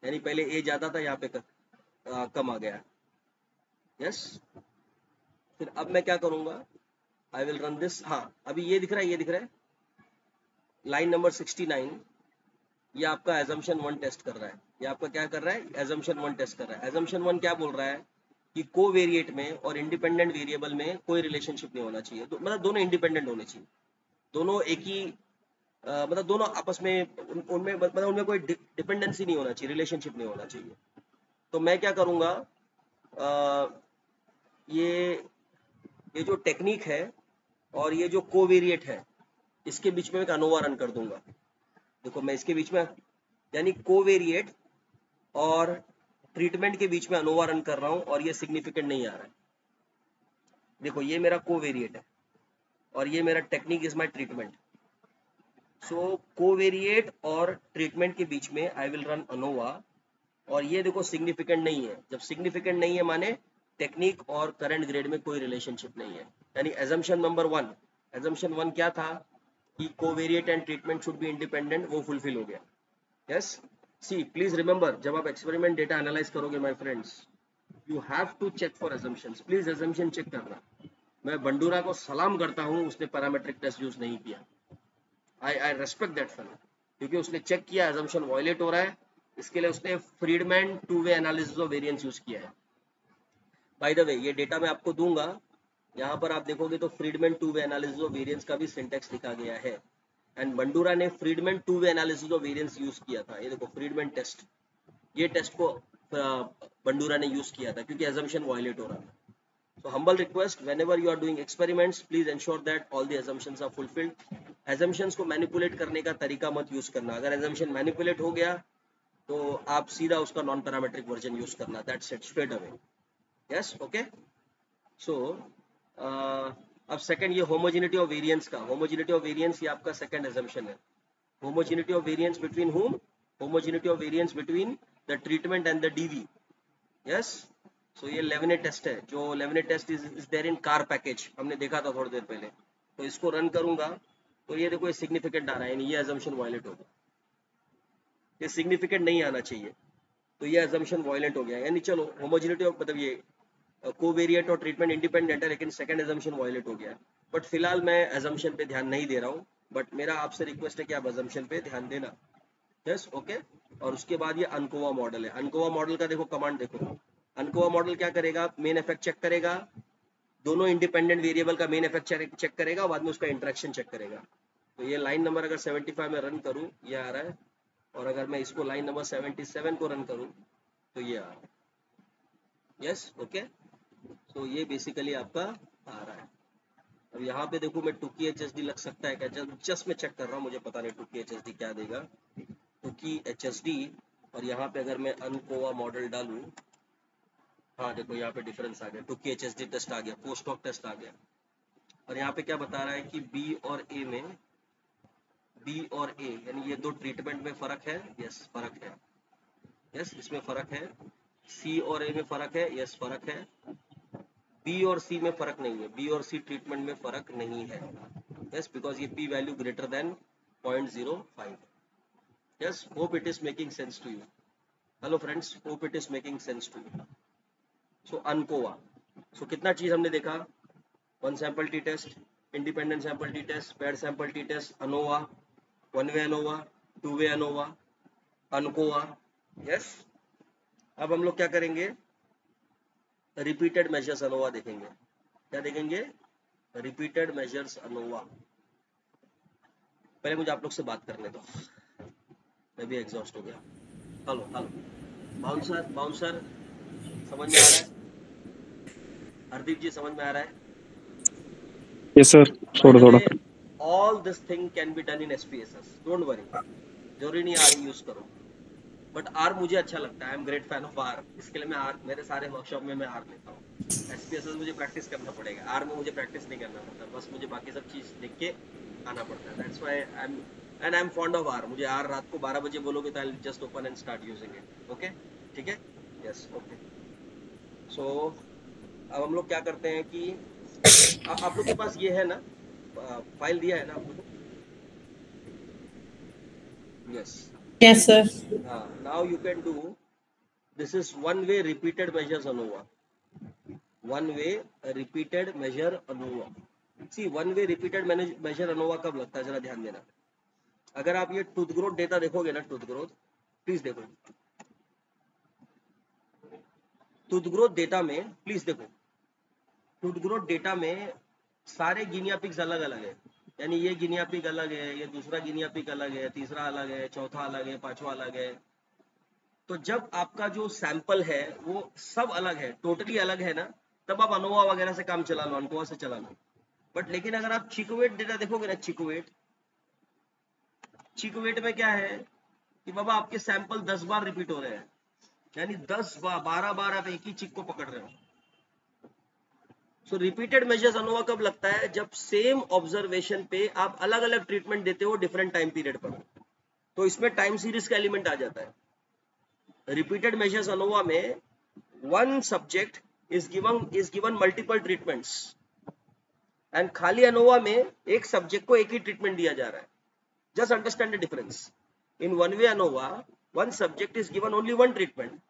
यानी पहले ए ज्यादा था, यहाँ पे कम आ गया। यस, फिर अब मैं क्या करूंगा, आई विल रन दिस। हाँ, अभी ये दिख रहा है, ये दिख रहा है लाइन नंबर 69, ये आपका एजम्पशन 1 टेस्ट कर रहा है। ये आपका क्या कर रहा है, एजम्पशन 1 टेस्ट कर रहा है। एजम्पशन 1 क्या बोल रहा है कि कोवेरिएट में और इंडिपेंडेंट वेरिएबल में कोई रिलेशनशिप नहीं होना चाहिए, तो मतलब दोनों इंडिपेंडेंट होने चाहिए, दोनों एक ही मतलब दोनों आपस में उनमें मतलब उनमें कोई डिपेंडेंसी नहीं होना चाहिए, रिलेशनशिप नहीं होना चाहिए। तो मैं क्या करूंगा, ये जो टेक्निक है और ये जो कोवेरिएट है, इसके बीच में एक अनोवा रन कर दूंगा। देखो मैं इसके बीच में, यानी कोवेरिएट और ट्रीटमेंट के बीच में अनोवा रन कर रहा हूं और ये सिग्निफिकेंट नहीं आ रहा है। देखो ये मेरा कोवेरिएट है और ये मेरा टेक्निक इज माय ट्रीटमेंट। सो कोवेरिएट और ट्रीटमेंट के बीच में आई विल रन अनोवा, और ये देखो सिग्निफिकेंट नहीं है। जब सिग्निफिकेंट नहीं है माने टेक्निक और करंट ग्रेड में कोई रिलेशनशिप नहीं है, यानी एजम्पशन नंबर 1, एजम्पशन 1 क्या था कि covariate and treatment should be independent, वो फुलफिल हो गया। यस, सी प्लीज रिमेंबर, जब आप एक्सपेरिमेंट डेटा एनालाइज करोगे my friends, you have to check for assumptions. Please assumption check करना। मैं बंडूरा को सलाम करता हूं, उसने पैरामेट्रिक टेस्ट यूज नहीं किया। आई रेस्पेक्ट दैट फेलो, क्योंकि उसने चेक किया एजम्पशन वायलेट हो रहा है, इसके लिए उसने Friedman two way analysis of variance use किया है। बाय द वे ये डेटा मैं आपको दूंगा, यहाँ पर आप देखोगे तो Friedman two way analysis of variance का भी सिंटेक्स लिखा गया है, एंड बंडूरा ने Friedman two way analysis of variance use किया था। ये देखो फ्रीडमैन टेस्ट, ये टेस्ट को बंडूरा ने यूज किया था क्योंकि एजम्पशन वायलेट हो रहा था। So humble request, whenever you are doing experiments, please ensure that all the assumptions are fulfilled. Assumptions को manipulate करने का तरीका मत यूज करना। अगर assumption manipulate हो गया तो आप सीधा उसका नॉन पैरामेट्रिक वर्जन यूज करना, that's it, straight away. Yes, okay. So अब सेकंड, ये होमोजेनिटी ऑफ वेरिएंस का, होमोजेनिटी ऑफ वेरिएंस ये आपका सेकंड assumption है। Homogeneity of variance between whom? Homogeneity of variance between the treatment and the DV. Yes, so ये Levene test है, जो Levene test is there in car package, हमने देखा था थोड़ी देर पहले। तो इसको रन करूंगा तो ये देखो ये सिग्निफिकेंट आ रहा है, यानी ये अजम्पशन वायलेट होगा, ये सिग्निफिकेंट नहीं आना चाहिए, तो ये अजम्पशन वायलेट हो गया। यानी चलो होमोजेनिटी ऑफ मतलब ये कोवेरिएट और ट्रीटमेंट इंडिपेंडेंट है, लेकिन सेकंड अजम्पशन वायलेट हो गया। बट फिलहाल मैं अजम्पशन पे ध्यान नहीं दे रहा हूँ, बट मेरा आपसे रिक्वेस्ट है कि आप अजम्पशन पे ध्यान देना। Yes, okay. और उसके बाद ये अनकोवा मॉडल है। अनकोवा मॉडल का देखो कमांड देखो, अनकोवा मॉडल क्या करेगा, मेन इफेक्ट चेक करेगा, दोनों इंडिपेंडेंट वेरिएबल का मेन इफेक्ट चेक करेगा, बाद में उसका इंटरेक्शन चेक करेगा। तो ये लाइन नंबर अगर 75 में रन करूं ये आ रहा है, और अगर मैं इसको लाइन नंबर 77 को रन करूं तो ये आ रहा है। Yes, okay. तो ये बेसिकली आपका आ रहा है। अब यहाँ पे देखो मैं टुकी HSD लग सकता है क्या, जस्ट मैं चेक कर रहा हूँ, मुझे पता नहीं टुकी HSD क्या देगा, टुकी HSD। और यहाँ पे अगर मैं अनकोवा मॉडल डालूं, हाँ देखो यहाँ पे डिफरेंस आ गया, टुकी HSD टेस्ट आ गया, पोस्ट हॉक टेस्ट आ गया। और यहाँ पे क्या बता रहा है कि बी और ए में, बी और ए यानी ये दो ट्रीटमेंट में फर्क है। यस, फर्क है। यस, इसमें फर्क है। सी और ए में फर्क है। यस, फर्क है। बी और सी में फर्क नहीं है, बी और सी ट्रीटमेंट में फर्क नहीं है। यस, बिकॉज ये p value greater than 0.05। Yes, hope it is making sense to you. Hello friends, hope it is making sense to you. So ANCOVA, so कितना चीज हमने देखा, 1 sample T test, independent sample T test, paired sample T test, ANOVA, 1 way ANOVA, 2 way ANOVA, ANCOVA. Yes, अब हम लोग क्या करेंगे, repeated measures ANOVA देखेंगे। क्या देखेंगे, रिपीटेड मेजर्स अनोवा। पहले मुझे आप लोग से बात करने दो, मैं भी एग्जॉस्ट हो गया। हेलो हेलो, बाउंसर बाउंसर, समझ में आ रहा है? हरदीप जी समझ में आ रहा है? यस सर, थोड़ा थोड़ा। All this thing can be done in SPSS, don't worry, जरूरी नहीं RE यूज करो। बट आर मुझे अच्छा लगता है, I am great fan of R, इसके लिए मैं आर, मेरे सारे वर्कशॉप में मैं आर लेता हूँ। एसपीएसएस मुझे प्रैक्टिस करना पड़ेगा, आर में मुझे प्रैक्टिस नहीं करना पड़ता, बस मुझे बाकी सब चीज़ देख के आना पड़ता है। That's why I am fond of R. मुझे आर रात को 12 बजे बोलोगे तो I will just open and start using it. Okay, ठीक है, यस, ओके। सो अब हम लोग क्या करते हैं कि आप लोग के पास ये है ना, फाइल दिया है ना आप लोग को? Yes, Yes, sir. Now you can do, this is one way repeated measures ANOVA. One way repeated measure ANOVA. See, one way repeated measure ANOVA कब लगता है, जरा ध्यान देना। अगर आप ये टूथ ग्रोथ डेटा देखोगे ना, टूथ ग्रोथ, प्लीज देखो टूथ ग्रोथ डेटा में, प्लीज देखो टूथ ग्रोथ डेटा में सारे गिनिया पिग्स अलग अलग है। यानी ये गिनिया पिग अलग है, ये दूसरा गिनिया पिग अलग है, तीसरा अलग है, चौथा अलग है, पांचवा अलग है। तो जब आपका जो सैंपल है वो सब अलग है, टोटली अलग है ना, तब आप अनोवा वगैरह से काम चला लो, अनकोवा से चला लो। बट लेकिन अगर आप चिकवेट डेटा देखोगे ना, चिकवेट में क्या है कि बाबा आपके सैंपल 10 बार रिपीट हो रहे हैं, यानी 10 बार 12 बार आप एक ही चिक को पकड़ रहे हो। सो रिपीटेड मेजर्स अनोवा कब लगता है, जब सेम ऑब्जर्वेशन पे आप अलग अलग ट्रीटमेंट देते हो डिफरेंट टाइम पीरियड पर, तो इसमें टाइम सीरीज का एलिमेंट आ जाता है। रिपीटेड मेजर्स अनोवा में one subject is given multiple treatments, and खाली अनोवा में एक सब्जेक्ट को एक ही ट्रीटमेंट दिया जा रहा है। Just understand the difference. In one way ANOVA one subject is given only one treatment,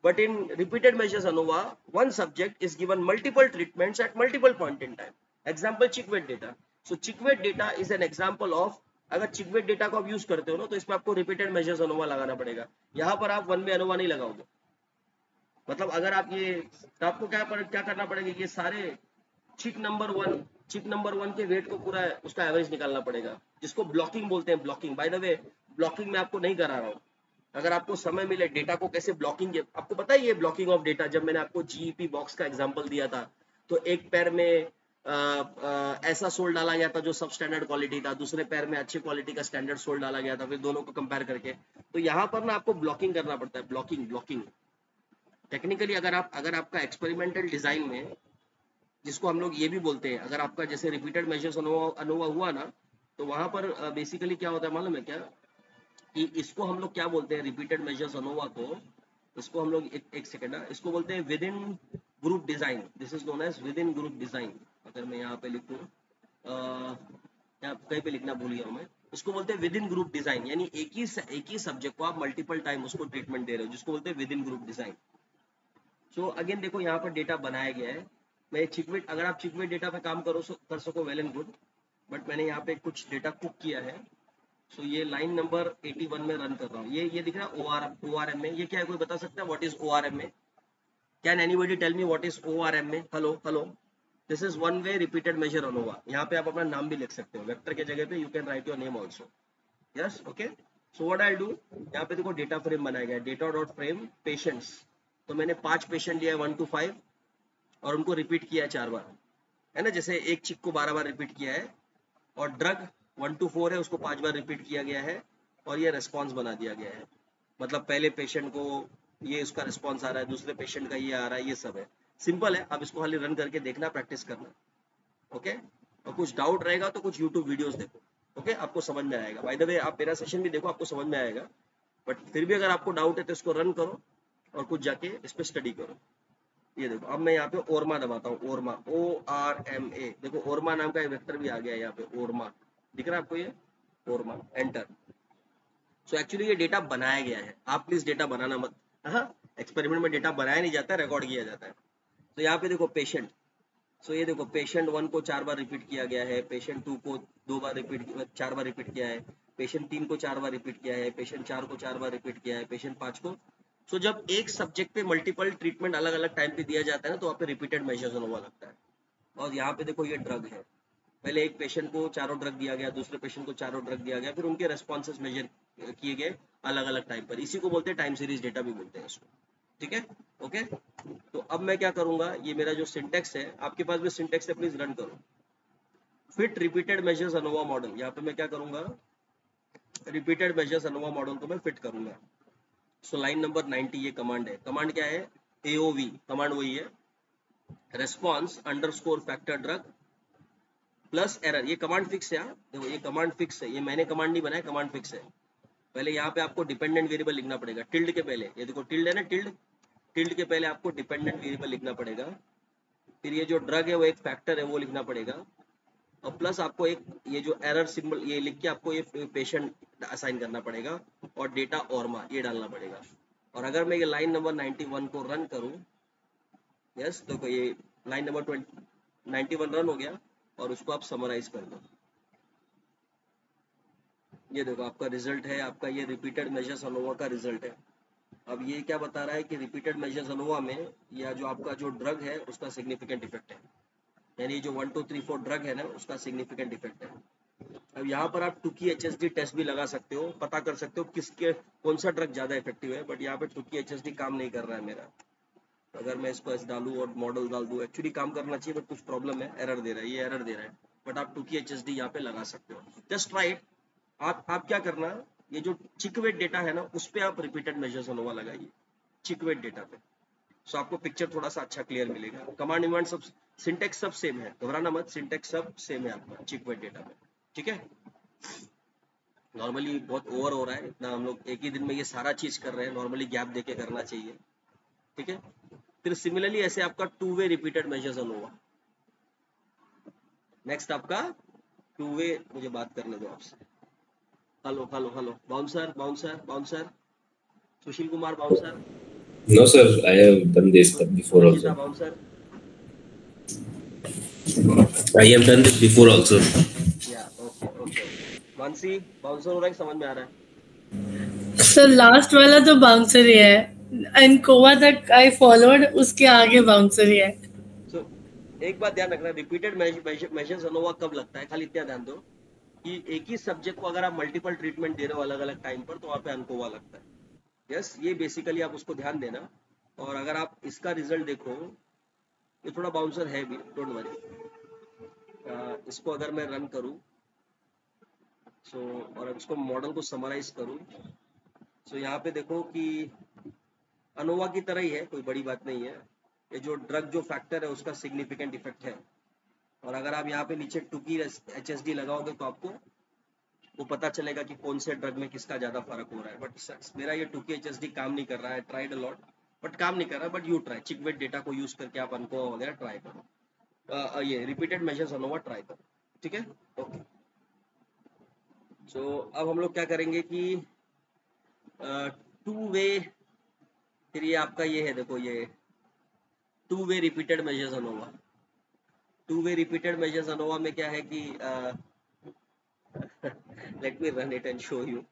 but in repeated measures ANOVA one subject is given multiple treatments at multiple point in time. Example chickweed data. So chickweed data is an example of, अगर chickweed data को आप use करते हो ना, तो इसमें आपको repeated measures ANOVA लगाना पड़ेगा। यहाँ पर आप वन वे ANOVA नहीं लगाओगे। मतलब अगर आप ये, तो आपको क्या करना पड़ेगा, ये सारे चिक नंबर वन के वेट को पूरा उसका एवरेज निकालना पड़ेगा, जिसको ब्लॉकिंग बोलते हैं। Blocking, bye the way blocking में आपको नहीं करा रहा हूँ, अगर आपको समय मिले डेटा को कैसे ब्लॉकिंग, आपको पता है ये ब्लॉकिंग ऑफ डेटा, जब मैंने आपको जीईपी बॉक्स का एग्जांपल दिया था, तो एक पैर में ऐसा सोल डाला गया था जो सब स्टैंडर्ड क्वालिटी था, दूसरे पैर में अच्छी क्वालिटी का स्टैंडर्ड सोल डाला गया था, फिर दोनों को कंपेयर करके, तो यहाँ पर ना आपको ब्लॉकिंग करना पड़ता है। ब्लॉकिंग टेक्निकली अगर आपका एक्सपेरिमेंटल डिजाइन में, जिसको हम लोग ये भी बोलते हैं, अगर आपका जैसे रिपीटेड मेजर्स अनोवा हुआ ना, तो वहां पर बेसिकली क्या होता है मालूम है क्या, कि इसको हम लोग क्या बोलते हैं, रिपीटेड मेजर्स अनोवा को, इसको हम लोग एक सेकेंड ना, इसको बोलते हैं within group design. This is known as within group design. अगर मैं यहाँ पे लिखूँ, यहाँ कहीं पे लिखना भूल गया मैं, इसको बोलते हैं विद इन ग्रुप डिजाइन, यानी एक ही सब्जेक्ट को आप मल्टीपल टाइम उसको ट्रीटमेंट दे रहे हो, जिसको बोलते हैं within group design. So again देखो यहाँ पर डेटा बनाया गया है। मैं चिकवेट, अगर आप चिकवेट डेटा पे काम कर सको वेल एंड गुड, बट मैंने यहाँ पे कुछ डेटा कुक किया है। सो ये लाइन नंबर 81 में रन कर रहा हूँ। ये दिख रहा है ORM में, ये क्या है, कोई बता सकता है व्हाट इज ORM में? Can anybody tell me what is ORM में? Hello, this is one way repeated measure ANOVA. यहाँ पे आप अपना नाम भी लिख सकते हो, वेक्टर के जगह पे you can write your name also. Yes, okay. So what I do, यहाँ पे देखो डेटा फ्रेम बनाया गया है, डेटा डॉट फ्रेम पेशेंट्स। तो मैंने 5 पेशेंट लिया है 1 to 5, और उनको रिपीट किया है 4 बार, है ना, जैसे एक चिक को 12 बार रिपीट किया है, और ड्रग 1 to 4 है, उसको 5 बार रिपीट किया गया है, और ये रेस्पॉन्स बना दिया गया है। मतलब पहले पेशेंट को ये उसका रिस्पॉन्स आ रहा है, दूसरे पेशेंट का ये आ रहा है, ये सब है। सिंपल है, अब इसको खाली रन करके देखना, प्रैक्टिस करना, ओके। और कुछ डाउट रहेगा तो कुछ यूट्यूब वीडियोस देखो, ओके, आपको समझ में आएगा। बाय द वे आप मेरा सेशन भी देखो, आपको समझ में आएगा। बट फिर भी अगर आपको डाउट है तो इसको रन करो और कुछ जाके इस पर स्टडी करो। ये देखो, अब मैं यहाँ पे ओरमा दबाता हूँ, ओरमा, ORMA। देखो ओरमा नाम का एक वेक्टर भी आ गया है यहाँ पे, ओरमा दिख रहा है आपको, ये ओरमा, एंटर। सो एक्चुअली ये डेटा बनाया गया है, आप प्लीज डेटा बनाना मत, हाँ, एक्सपेरिमेंट में डेटा बनाया नहीं जाता है, रिकॉर्ड किया जाता है। तो यहाँ पे देखो पेशेंट, सो ये देखो पेशेंट 1 को 4 बार रिपीट किया गया है, पेशेंट 2 को 4 बार रिपीट किया है, पेशेंट 3 को 4 बार रिपीट किया है, पेशेंट 4 को 4 बार रिपीट किया है, पेशेंट 5 को। सो जब एक सब्जेक्ट पे मल्टीपल ट्रीटमेंट अलग अलग टाइम पे दिया जाता है ना, तो वहाँ पे रिपीटेड मेजर्स अनोवा लगता है। और यहाँ पे देखो ये ड्रग है, पहले एक पेशेंट को चारों ड्रग दिया गया, दूसरे पेशेंट को चारों ड्रग दिया गया, फिर उनके रेस्पॉन्सेस मेजर किए गए अलग अलग टाइम पर। इसी को बोलते हैं टाइम सीरीज डेटा भी बोलते हैं इसको, ठीक है, ओके। तो अब मैं क्या करूंगा, ये मेरा जो सिंटेक्स है, आपके पास भी सिंटेक्स है, प्लीज रन करो। Fit repeated measures ANOVA model, यहाँ पे मैं क्या करूंगा, रिपीटेड मेजर्स अनोवा मॉडल को मैं फिट करूंगा। सो लाइन नंबर 90 ये कमांड है। कमांड क्या है? AOV कमांड वही है, response underscore factor drug plus error. ये कमांड फिक्स है। देखो ये कमांड फिक्स है, ये मैंने कमांड नहीं बनाया, कमांड फिक्स है। पहले यहाँ पे आपको डिपेंडेंट वेरिएबल लिखना पड़ेगा टिल्ड के पहले। ये देखो टिल्ड है ना, टिल्ड, टिल्ड के पहले आपको डिपेंडेंट वेरिएबल लिखना पड़ेगा। फिर ये जो ड्रग है वो एक फैक्टर है वो लिखना पड़ेगा, और प्लस आपको एक ये जो एरर सिंबल ये लिख के आपको ये पेशेंट असाइन करना पड़ेगा, और डेटा ऑर्मा ये डालना पड़ेगा। और अगर मैं ये लाइन नंबर 91 को रन करूं, यस देखो ये लाइन नंबर 91 रन हो गया, और उसको आप समराइज कर दो। ये देखो आपका रिजल्ट है, आपका ये रिपीटेड मेजर्स अनोवा का रिजल्ट है। अब ये क्या बता रहा है कि रिपीटेड मेजर्स अनोवा में या जो आपका जो ड्रग है उसका सिग्निफिकेंट इफेक्ट है, यानी जो 1 2 3 4 ड्रग है ना उसका सिग्निफिकेंट इफेक्ट है। अब यहाँ पर आप टुकी HSD टेस्ट भी लगा सकते हो, पता कर सकते हो किसके कौन सा ड्रग ज़्यादा इफेक्टिव है, बट यहाँ पे टुकी HSD काम नहीं कर रहा है मेरा। अगर मैं इसको ऐसे डालूँ और मॉडल डाल दूँ, एक्चुअली काम करना चाहिए बट कुछ प्रॉब्लम है, एरर दे रहा है, ये एरर दे रहा है। बट आप टुकी HSD यहाँ पे लगा सकते हो, जस्ट ट्राई इट। आप क्या करना, ये जो चिकवेट डेटा है ना उस पर आप रिपीटेड मेजर्स अनोवा लगाइए, चिकवेट डेटा पे, सो आपको पिक्चर थोड़ा सा अच्छा क्लियर मिलेगा। कमांड इमांड सब सिंटेक्स सब सेम है, घबराना मत, सिंटेक्स सब सेम है आपका चिकवेट डेटा में, ठीक है। नॉर्मली बहुत ओवर हो रहा है इतना, हम लोग एक ही दिन में ये सारा चीज कर रहे हैं, नॉर्मली गैप देके करना चाहिए, ठीक है। फिर सिमिलरली ऐसे आपका 2 way repeated measures ANOVA. Next आपका 2 वे, मुझे बात करने दो आपसे। Hello hello hello, bouncer bouncer bouncer, Sushil Kumar bouncer, No, sir, I have done this before Ranjita also. Bouncer, I have done this before also. या ओके ओके। मानसी बाउंसर हो रहा है कि समझ में आ रहा है? सर लास्ट वाला तो बाउंसर ही है, एनकोवा तक आई फॉलोड, उसके आगे बाउंसर ही है। So, एक बात ध्यान रखना, रिपीटेड मेजर्स अनोवा कब लगता है, खाली इतना ध्यान दो कि एक ही सब्जेक्ट को अगर आप मल्टीपल ट्रीटमेंट दे रहे हो अलग अलग टाइम पर तो वहाँ पे अनकोवा लगता है। यस, ये बेसिकली आप उसको ध्यान देना। और अगर आप इसका रिजल्ट देखो, ये थोड़ा बाउंसर है भी, डोंट वरी। इसको अगर मैं रन करूँ और इसको मॉडल को समराइज करूँ, यहाँ पे देखो कि अनोवा की तरह ही है, कोई बड़ी बात नहीं है। ये जो ड्रग जो फैक्टर है उसका सिग्निफिकेंट इफेक्ट है। और अगर आप यहाँ पे नीचे टुकी HSD लगाओगे तो आपको वो पता चलेगा कि कौन से ड्रग में किसका ज्यादा फर्क हो रहा है। बट मेरा ये टुकी HSD काम नहीं कर रहा है, ट्राइड अ लॉट बट काम नहीं कर रहा, बट यू ट्राई चिकवेट डेटा को यूज करके आप अनकोवा वगैरह ट्राई करो, ये रिपीटेड मेजर्स अनोवा ट्राई करो, ठीक है। ओके, सो अब हम लोग क्या करेंगे कि 2 वे, फिर ये आपका ये है, देखो ये 2 way repeated measures ANOVA. 2 way repeated measures ANOVA में क्या है कि late me run it and show you.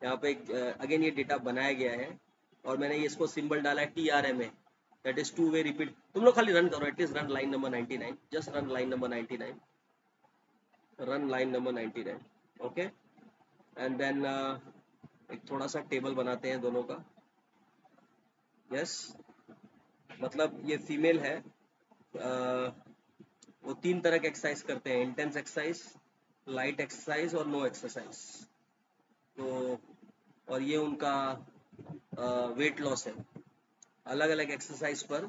यहाँ पे अगेन ये डेटा बनाया गया है और मैंने ये इसको सिंबल डाला है TRMA, that is 2 way repeat. तुम लोग खाली रन करो, at least run line number 99, just run line number 99, run line number 99, okay. And then एक थोड़ा सा टेबल बनाते हैं दोनों का। यस, मतलब ये फीमेल है, वो 3 तरह के एक्सरसाइज करते हैं, इंटेंस एक्सरसाइज, लाइट एक्सरसाइज और नो एक्सरसाइज। तो और ये उनका वेट लॉस है, अलग अलग एक्सरसाइज पर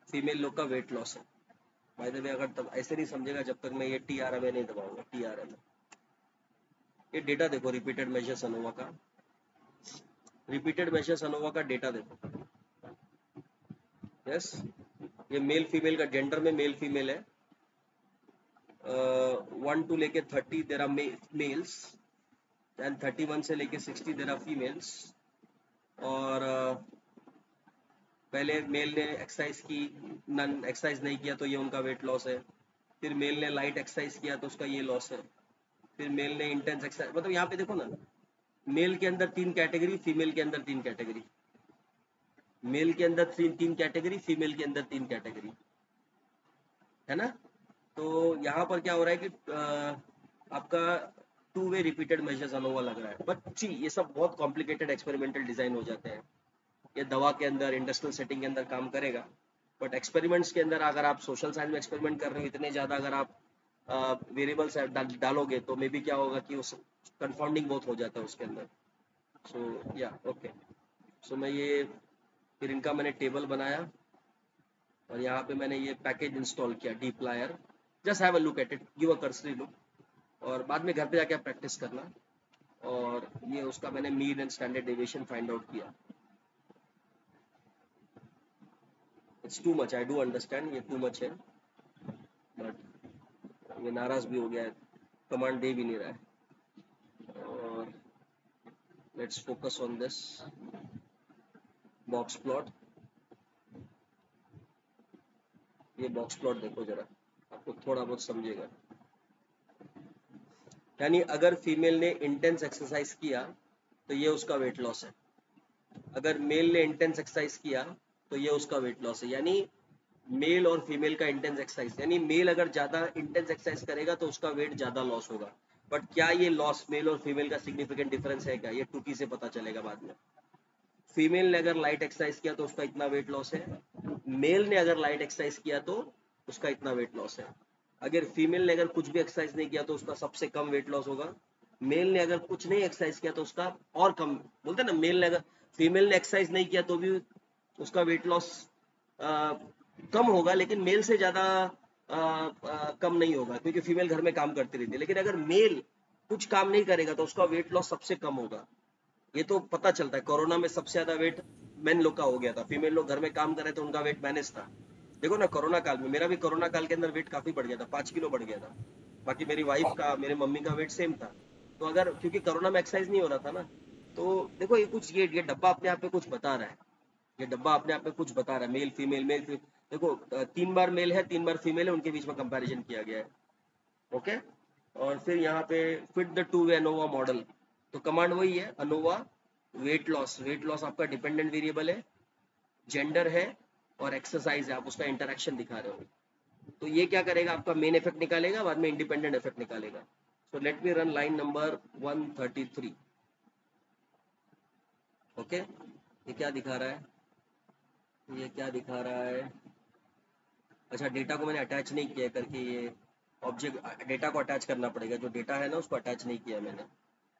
फीमेल लोग का वेट लॉस है। बाय द वे, अगर तब ऐसे नहीं समझेगा जब तक मैं ये TRMA नहीं दबाऊंगा, TRMA। ये डेटा देखो रिपीटेड मेजर्स अनोवा का, रिपीटेड मेजर्स अनोवा का डेटा देखो। यस, ये मेल फीमेल का, जेंडर में मेल फीमेल है, 1 to लेके 30 देर आर मेल्स, एंड 31 से लेके 60 देर आर फीमेल्स। और पहले मेल ने एक्सरसाइज की, नन एक्सरसाइज नहीं किया तो ये उनका वेट लॉस है। फिर मेल ने लाइट एक्सरसाइज किया तो उसका ये लॉस है। फिर मेल ने इंटेंस एक्सरसाइज, मतलब यहाँ पे देखो ना, मेल के अंदर 3 कैटेगरी, फीमेल के अंदर 3 कैटेगरी, मेल के अंदर 3 कैटेगरी, फीमेल के अंदर 3 कैटेगरी, है ना। तो यहाँ पर क्या हो रहा है कि आपका 2 वे रिपीटेड मेजर्स अनोवा लग रहा है, बट सी ये सब बहुत कॉम्प्लिकेटेड एक्सपेरिमेंटल डिजाइन हो जाते हैं। ये दवा के अंदर, इंडस्ट्रियल सेटिंग के अंदर काम करेगा, बट एक्सपेरिमेंट्स के अंदर अगर आप सोशल साइंस में एक्सपेरिमेंट कर रहे हो, इतने ज़्यादा अगर आप वेरिएबल्स डालोगे तो मे बी क्या होगा कि उस कंफाउंडिंग बहुत हो जाता है उसके अंदर। सो या ओके, सो मैं ये फिर इनका मैंने टेबल बनाया और यहाँ पे मैंने ये पैकेज इंस्टॉल किया dplyr. Just have a look at it, give a cursory look, और बाद में घर पे जाके आप प्रैक्टिस करना. और ये उसका मैंने mean and standard deviation find out किया. It's too much, I do understand, ये टू मच है, बट ये नाराज भी हो गया है, कमांड दे भी नहीं रहा है. और let's focus on this box plot. ये बॉक्स प्लॉट देखो जरा, आपको थोड़ा बहुत समझेगा. यानी अगर फीमेल ने इंटेंस एक्सरसाइज किया तो ये उसका वेट लॉस है, अगर मेल ने इंटेंस एक्सरसाइज किया तो ये उसका वेट लॉस है. यानी मेल और फीमेल का इंटेंस एक्सरसाइज, यानी मेल अगर ज्यादा इंटेंस एक्सरसाइज करेगा तो उसका वेट ज्यादा लॉस होगा. बट क्या ये लॉस मेल और फीमेल का सिग्निफिकेंट डिफरेंस है क्या, ये टुकी से पता चलेगा बाद में. फीमेल ने अगर लाइट एक्सरसाइज किया तो उसका इतना वेट लॉस है, मेल ने अगर लाइट एक्सरसाइज किया तो उसका इतना वेट लॉस है. अगर फीमेल ने अगर कुछ भी एक्सरसाइज नहीं किया तो उसका सबसे कम वेट लॉस होगा. मेल ने अगर कुछ नहीं एक्सरसाइज किया तो उसका और कम, बोलते हैं ना, मेल ने अगर फीमेल ने एक्सरसाइज नहीं किया तो भी उसका वेट लॉस कम होगा, लेकिन मेल से ज्यादा कम नहीं होगा, क्योंकि फीमेल घर में काम करती रहती है. लेकिन अगर मेल कुछ काम नहीं करेगा तो उसका वेट लॉस सबसे कम होगा. ये तो पता चलता है. कोरोना में सबसे ज्यादा वेट मेन लोग का हो गया था, फीमेल लोग घर में काम कर रहे थे, उनका वेट मैनेज था. देखो ना, कोरोना काल में मेरा भी कोरोना काल के अंदर वेट काफी बढ़ गया था, 5 किलो बढ़ गया था. बाकी मेरी वाइफ का, मेरे मम्मी का वेट सेम था. तो अगर, क्योंकि कोरोना में एक्सरसाइज नहीं हो रहा था ना, तो देखो ये कुछ, ये डब्बा अपने आप में कुछ बता रहा है. ये डब्बा अपने आप में कुछ बता रहा है. मेल फीमेल, मेल फीमेल, देखो 3 बार मेल है, 3 बार फीमेल है, उनके बीच में कंपैरिजन किया गया है. ओके. और फिर यहाँ पे fit the two way ANOVA model, तो कमांड वही है, ANOVA weight loss. Weight loss आपका डिपेंडेंट वेरिएबल है, जेंडर है और एक्सरसाइज है, आप उसका इंटरेक्शन दिखा रहे हो. तो ये क्या करेगा, आपका मेन इफेक्ट निकालेगा, बाद में इंडिपेंडेंट इफेक्ट निकालेगा. So let me run line number 133. Okay. ये क्या दिखा रहा है, ये क्या दिखा रहा है, अच्छा डेटा को मैंने अटैच नहीं किया करके, ये ऑब्जेक्ट डेटा को अटैच करना पड़ेगा, जो डेटा है ना उसको अटैच नहीं किया मैंने.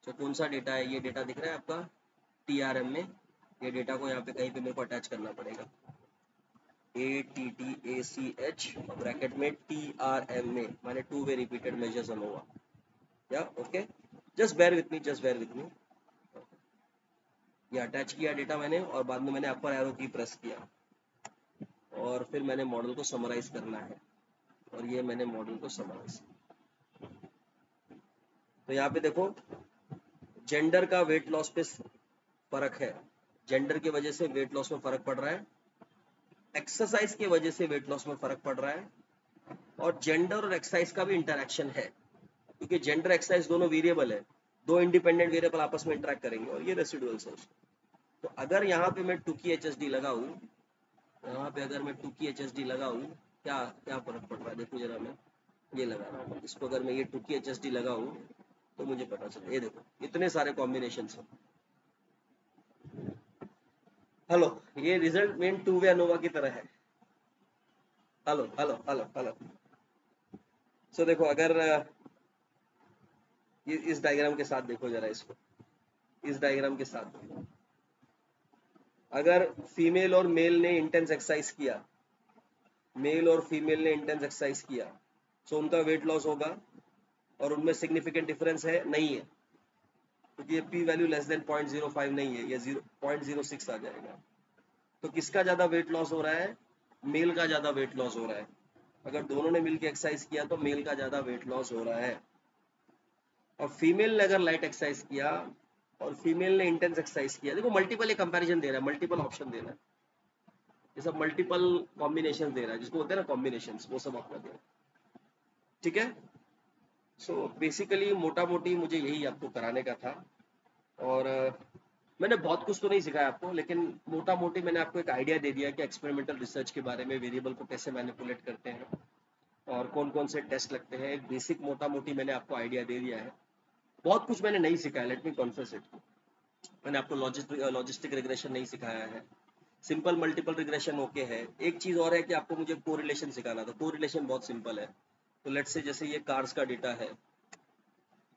तो कौन सा डेटा है, ये डेटा दिख रहा है आपका TRM में, ये डेटा को यहाँ पे कहीं पे मेरे को अटैच करना पड़ेगा. ATTACH ब्रैकेट में TRM में मैंने 2 वे रिपीटेड मेजर्स अनोवा. या okay, just bear with me, just bear with me. ये अटैच किया डेटा मैंने, और बाद में मैंने अपर एरो की प्रेस किया, और फिर मैंने मॉडल को समराइज करना है, और ये मैंने मॉडल को समराइज. तो यहाँ पे देखो, जेंडर का वेट लॉस पे फर्क है, जेंडर की वजह से वेट लॉस में फर्क पड़ रहा है, एक्सरसाइज की वजह से वेट लॉस में फर्क पड़ रहा है, और जेंडर और एक्सरसाइज का भी इंटरेक्शन है, क्योंकि जेंडर एक्सरसाइज दोनों वेरिएबल है, 2 इंडिपेंडेंट वेरिएबल आपस में इंटरेक्ट करेंगे, और ये रेसिडुअल्स है. तो अगर यहाँ पे मैं 2 की HSD लगाऊं, यहाँ पे अगर मैं 2 की HSD लगाऊं, क्या क्या फर्क पड़ रहा है, देखो जरा, मैं ये लगा रहा हूँ इसको, अगर मैं ये 2 की HSD लगाऊं तो मुझे पता चले. ये देखो इतने सारे कॉम्बिनेशन है. हेलो, ये रिजल्ट मेन 2 वे अनोवा की तरह है. Hello hello hello hello. So देखो, अगर इस डायग्राम के साथ देखो जरा इसको, इस डायग्राम के साथ देखो, अगर फीमेल और मेल ने इंटेंस एक्सरसाइज किया, मेल और फीमेल ने इंटेंस एक्सरसाइज किया, तो उनका वेट लॉस होगा, और उनमें सिग्निफिकेंट डिफरेंस है नहीं है, क्योंकि ये P वैल्यू लेस देन 0.05 नहीं है, ये 0.06 आ जाएगा. तो किसका ज्यादा वेट लॉस हो रहा है, मेल का ज्यादा वेट लॉस हो रहा है. अगर दोनों ने मिलकर एक्सरसाइज किया तो मेल का ज्यादा वेट लॉस हो रहा है. और फीमेल ने अगर लाइट एक्सरसाइज किया और फीमेल ने इंटेंस एक्सरसाइज किया, देखो मल्टीपल कंपैरिजन दे रहा है, मल्टीपल ऑप्शन दे रहा है, ये सब मल्टीपल कॉम्बिनेशन दे रहा है, जिसको बोलते हैं ना कॉम्बिनेशंस, वो सब आपका दे रहा है. ठीक है. सो बेसिकली मोटा मोटी मुझे यही आपको कराने का था, और मैंने बहुत कुछ तो नहीं सिखाया आपको, लेकिन मोटा मोटी मैंने आपको एक आइडिया दे दिया कि एक्सपेरिमेंटल रिसर्च के बारे में, वेरिएबल को कैसे मैनिपुलेट करते हैं और कौन कौन से टेस्ट लगते हैं. एक बेसिक मोटा मोटी मैंने आपको आइडिया दे दिया है, बहुत कुछ मैंने नहीं सिखाया, लेट मी कॉन्फेस इट. मैंने आपको लॉजिस्टिक रिग्रेशन नहीं सिखाया है, सिंपल मल्टीपल रिग्रेशन ओके है. एक चीज और है कि आपको मुझे कोरिलेशन सिखाना था. कोरिलेशन बहुत सिंपल है. तो लेट्स से जैसे ये कार्स का डेटा है,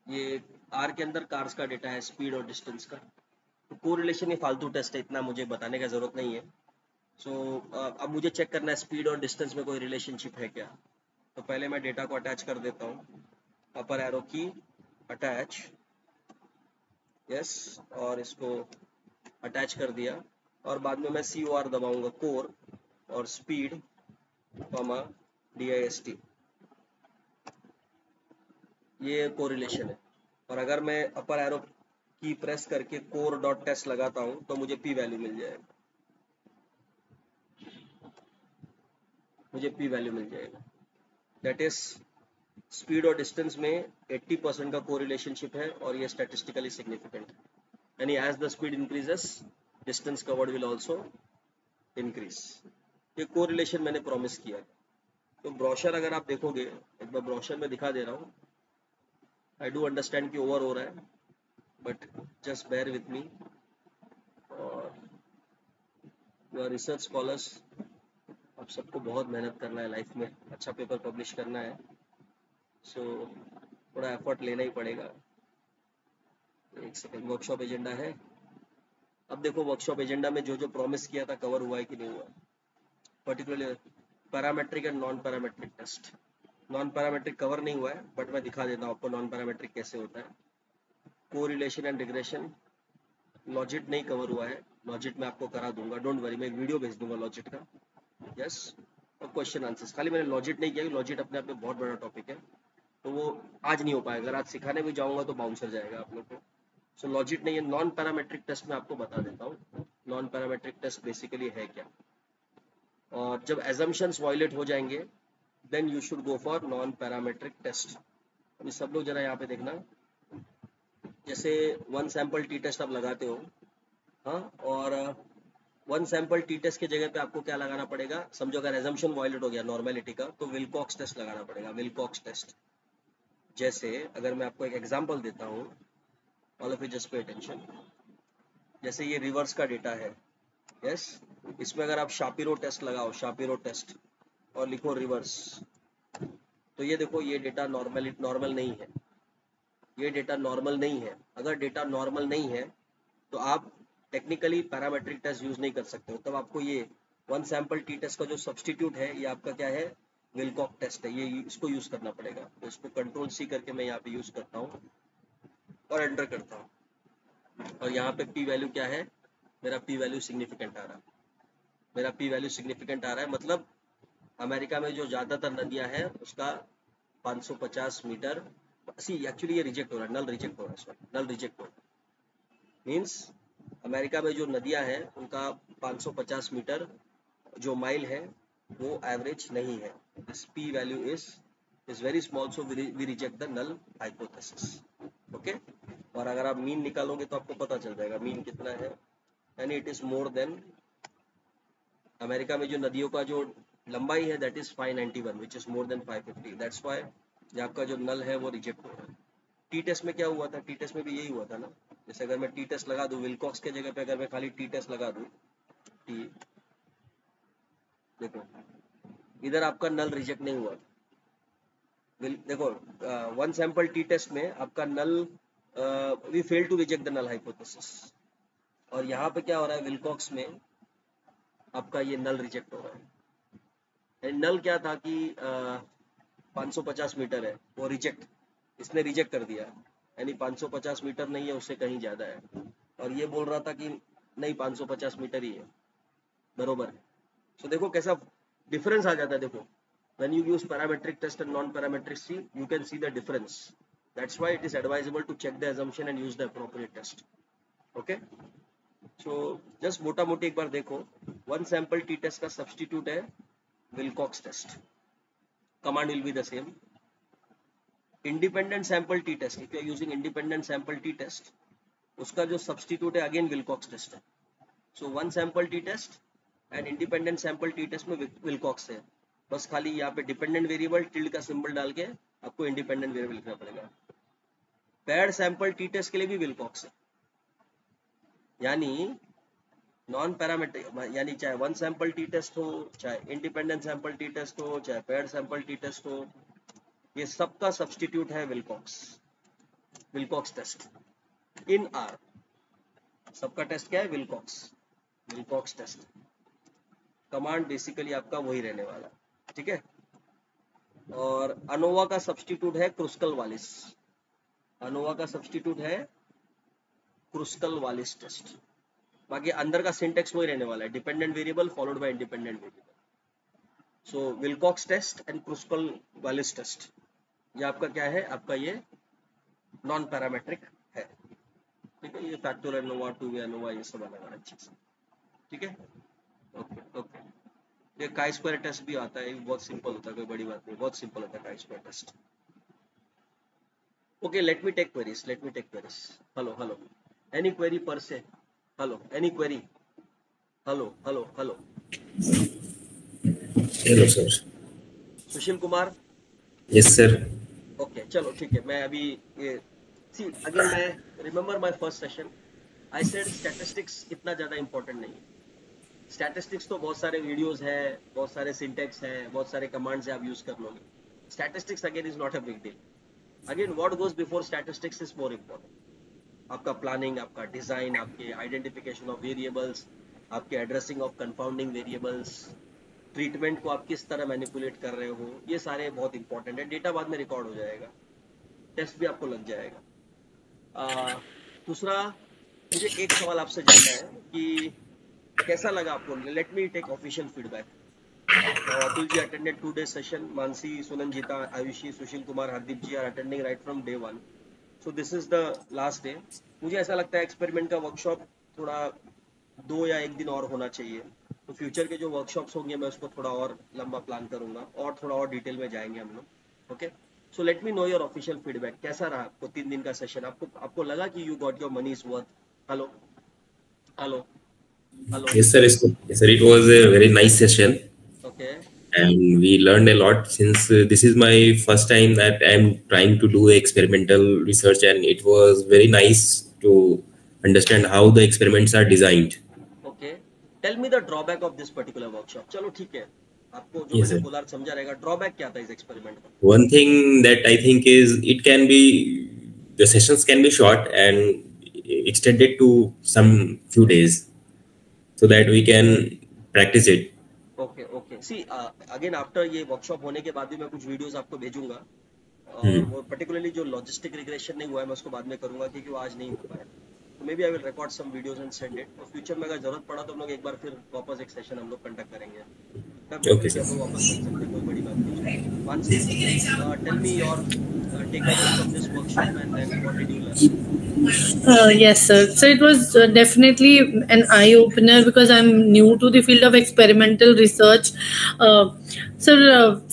ये आर के अंदर कार्स का डेटा है, स्पीड और डिस्टेंस का. तो कोरिलेशन ये फालतू टेस्ट है, इतना मुझे बताने का जरूरत नहीं है। सो अब मुझे चेक करना है स्पीड और डिस्टेंस में कोई रिलेशनशिप है क्या। तो पहले मैं डेटा को अटैच कर देता हूँ, अपर एरो की अटैच, यस, और इसको अटैच कर दिया, और बाद में मैं COR दबाऊंगा, कोर और स्पीड कॉमा DIST, ये कोरिलेशन है। और अगर मैं अपर एरो की प्रेस करके कोर डॉट टेस्ट लगाता हूँ तो मुझे P वैल्यू मिल जाएगा, मुझे P वैल्यू मिल जाएगा। दैट इज स्पीड और डिस्टेंस में 80% का कोरिलेशनशिप है और ये स्टैटिस्टिकली सिग्निफिकेंट है, यानी as the speed increases distance covered will also increase. ये कोरिलेशन मैंने प्रॉमिस किया। तो ब्रोशर अगर आप देखोगे, एक बार ब्रोशर में दिखा दे रहा हूँ। आई डू अंडरस्टैंड कि ओवर हो रहा है, but just bear with me. और यू आर रिसर्च स्कॉलर्स, आप सबको बहुत मेहनत करना है लाइफ में, अच्छा पेपर पब्लिश करना है, सो थोड़ा एफर्ट लेना ही पड़ेगा। एक सेकेंड, वर्कशॉप एजेंडा है। अब देखो वर्कशॉप एजेंडा में जो जो प्रॉमिस किया था कवर हुआ है कि नहीं हुआ, particularly parametric and non parametric test. Non parametric cover नहीं हुआ है, बट मैं दिखा देता हूँ आपको नॉन पैरामेट्रिक कैसे होता है। कोरिलेशन एंड रिग्रेशन, लॉजिट नहीं कवर हुआ है, लॉजिट मैं आपको करा दूंगा, डोंट वरी, मैं एक वीडियो भेज दूंगा लॉजिट का, यस। और क्वेश्चन आंसर्स, खाली मैंने लॉजिट नहीं किया, लॉजिट अपने आप में बहुत बड़ा टॉपिक है, तो वो आज नहीं हो पाएगा। अगर आज सिखाने भी जाऊंगा तो बाउंसर जाएगा आप लोग को। सो लॉजिट नहीं है। नॉन पैरामेट्रिक टेस्ट में आपको बता देता हूँ नॉन पैरामेट्रिक टेस्ट बेसिकली है क्या। और जब एजम्पशंस वायलेट हो जाएंगे then you should go for non parametric test. अभी सब लोग जरा यहाँ पे देखना, जैसे वन सैंपल टी टेस्ट आप लगाते हो, हाँ, और वन सैंपल टी टेस्ट की जगह पे आपको क्या लगाना पड़ेगा, समझो अगर एजम्पशन वायलेट हो गया नॉर्मेलिटी का, तो विलकॉक्स टेस्ट लगाना पड़ेगा, विलकॉक्स टेस्ट। जैसे अगर मैं आपको एक एग्जांपल देता हूँ, all of you just pay attention. जैसे ये रिवर्स का डेटा है, यस, इसमें अगर आप शापिरो टेस्ट लगाओ, शापिरो टेस्ट, और लिखो रिवर्स, तो ये देखो ये डेटा नॉर्मल नहीं है, ये डेटा नॉर्मल नहीं है। अगर डेटा नॉर्मल नहीं है तो आप टेक्निकली पैरामेट्रिक टेस्ट यूज नहीं कर सकते हो, तब आपको ये वन सैंपल टी टेस्ट का जो सब्सटीट्यूट है ये आपका क्या है, विलकॉक टेस्ट है, ये इसको यूज करना पड़ेगा। तो इसको कंट्रोल C करके मैं यहाँ पे यूज करता हूँ और एंटर करता हूँ, और यहाँ पे P वैल्यू क्या है, मेरा P वैल्यू सिग्निफिकेंट आ रहा है, मेरा P वैल्यू सिग्निफिकेंट आ रहा है। मतलब अमेरिका में जो ज्यादातर नदियां हैं उसका 550 मीटर, एक्चुअली ये रिजेक्ट हो रहा है, नल रिजेक्ट हो रहा है, सॉरी, नल रिजेक्ट हो रहा है, मीन्स अमेरिका में जो नदियां हैं उनका 550 मीटर जो माइल है वो एवरेज नहीं है। This P value is very small, so we reject the null hypothesis, okay. और अगर आप मीन निकालोगे तो आपको पता चल जाएगा मीन कितना है, यानी it is more than, America में जो नदियों का जो लंबाई है that is 591 which is more than 550, that's why ये आपका जो नल है वो रिजेक्ट हो रहा है। टी टेस्ट में क्या हुआ था, टी टेस्ट में भी यही हुआ था ना। जैसे अगर मैं टी टेस्ट लगा दूं विलकॉक्स के जगह पे, अगर मैं खाली टी टेस्ट लगा दूं, टी, देखो इधर आपका नल रिजेक्ट नहीं हुआ। देखो वन सैंपल टी टेस्ट में आपका null, we fail to reject the null hypothesis, और यहाँ पे क्या हो रहा है, विलकॉक्स में आपका ये नल रिजेक्ट हो रहा है। नल क्या था कि 550 मीटर है, वो रिजेक्ट, इसने रिजेक्ट कर दिया, यानी 550 मीटर नहीं है, उससे कहीं ज्यादा है, और ये बोल रहा था कि नहीं 550 मीटर ही है, बरोबर है। सो देखो कैसा डिफरेंस आ जाता है। देखो when you use parametric test and non-parametric C, you can see the difference. That's why it is advisable to check the assumption and use the appropriate test. Okay? So just मोटा मोटी एक बार देखो, one sample t test का substitute है Wilcox test. Command will be the same. Independent sample t test, if you are using independent sample t test, उसका जो substitute है again Wilcox test है. So one sample t test and independent sample t test में Wilcox है, बस खाली यहाँ पे डिपेंडेंट वेरिएबल टिल्ड का सिंबल डाल के आपको इंडिपेंडेंट वेरिएबल लिखना पड़ेगा। पेयर्ड सैंपल टी टेस्ट के लिए भी विलकॉक्स है, यानी नॉन पैरामेट्रिक, यानी चाहे वन सैंपल टी टेस्ट हो, चाहे इंडिपेंडेंट सैंपल टी टेस्ट हो, चाहे पेयर्ड सैंपल टी टेस्ट हो, ये सबका सब्सटीट्यूट है Wilcox, Wilcox test in R. सबका टेस्ट क्या है? Wilcox test. कमांड बेसिकली आपका वही रहने वाला है, ठीक है। और अनोवा का सब्स्टिट्यूट है क्रुस्कल वालिस। अनोवा का सब्स्टिट्यूट है क्रुस्कल वालिस टेस्ट। बाकी अंदर का सिंटेक्स वही रहने वाला है, dependent variable followed by independent variable. So Wilcox test and Kruskal Wallis test, ये आपका क्या है? आपका ये नॉन पैरामेट्रिक है, ठीक है। ये factor ANOVA, two way ANOVA, ये सब अलग अलग चीज, ठीक है। Okay okay. ये काई स्क्वायर टेस्ट भी आता है, ये बहुत सिंपल होता है, कोई बड़ी बात नहीं, बहुत सिंपल होता है chi square test. Okay, let me take queries, hello, any query पर से? Hello, any query? Hello. Hello, sir. Sushil Kumar? Yes, sir. Okay चलो ठीक है। मैं अभी ये सी अगेन, मैं remember my first session, I said statistics इतना ज़्यादा इंपॉर्टेंट नहीं है। स्टैटिस्टिक्स तो बहुत सारे वीडियोस है, बहुत सारे सिंटेक्स है, बहुत सारे कमांड्स है, आप यूज कर लोगे। Statistics again is not a big deal. Again what goes before statistics is more important. आपका प्लानिंग, आपका डिजाइन, आपके आइडेंटिफिकेशन ऑफ वेरिएबल्स, आपके addressing of confounding variables, treatment को आप किस तरह मैनिपुलेट कर रहे हो, ये सारे बहुत इंपॉर्टेंट है। डेटा बाद में रिकॉर्ड हो जाएगा, टेस्ट भी आपको लग जाएगा। दूसरा, मुझे एक सवाल आपसे जानना है कि कैसा लगा आपको? Let me take official feedback. Atul ji attended 2 days session, Mansi, Sunanjita, Ayushi, Sushil Kumar, Hardeep ji are attending right from day 1। So this is the last day. मुझे ऐसा लगता है एक्सपेरिमेंट का वर्कशॉप थोड़ा 2 या 1 दिन और होना चाहिए। तो फ्यूचर के जो वर्कशॉप्स होंगे मैं उसको थोड़ा और लंबा प्लान करूंगा और थोड़ा और डिटेल में जाएंगे हम लोग। Okay, so let me know your official feedback. कैसा रहा आपको 3 दिन का सेशन? आपको लगा कि you got your money is worth? Hello. Yes, sir. Yes, sir. It was a very nice session, okay and we learned a lot. Since this is my first time that I'm trying to do experimental research, and it was very nice to understand how the experiments are designed. Okay, tell me the drawback of this particular workshop. चलो ठीक है, आपको जो Yes, मैंने sir. बोला समझा रहेगा। Drawback क्या था इस एक्सपेरिमेंट का? One thing that I think is it can be the sessions can be short and extended to some few days so that we can practice it. Okay okay, see again after ये workshop होने के बाद भी मैं कुछ videos आपको भेजूंगा। वो पर्टिकुलरली जो लॉजिस्टिक रिग्रेशन नहीं हुआ है मैं उसको बाद में करूंगा, क्योंकि वो आज नहीं हो पाया। तो maybe I will record some videos and send it. और फ्यूचर में अगर जरूरत पड़ा तो हम लोग एक बार फिर वापस एक सेशन हम लोग कंडक्ट करेंगे। Okay, sir. तो वापस कर सकते हैं, कोई बड़ी बात नहीं। Mansi, tell me your takeaways from this workshop and then what did you learn? Yes, sir. So it was definitely an eye opener because I'm new to the field of experimental research. So,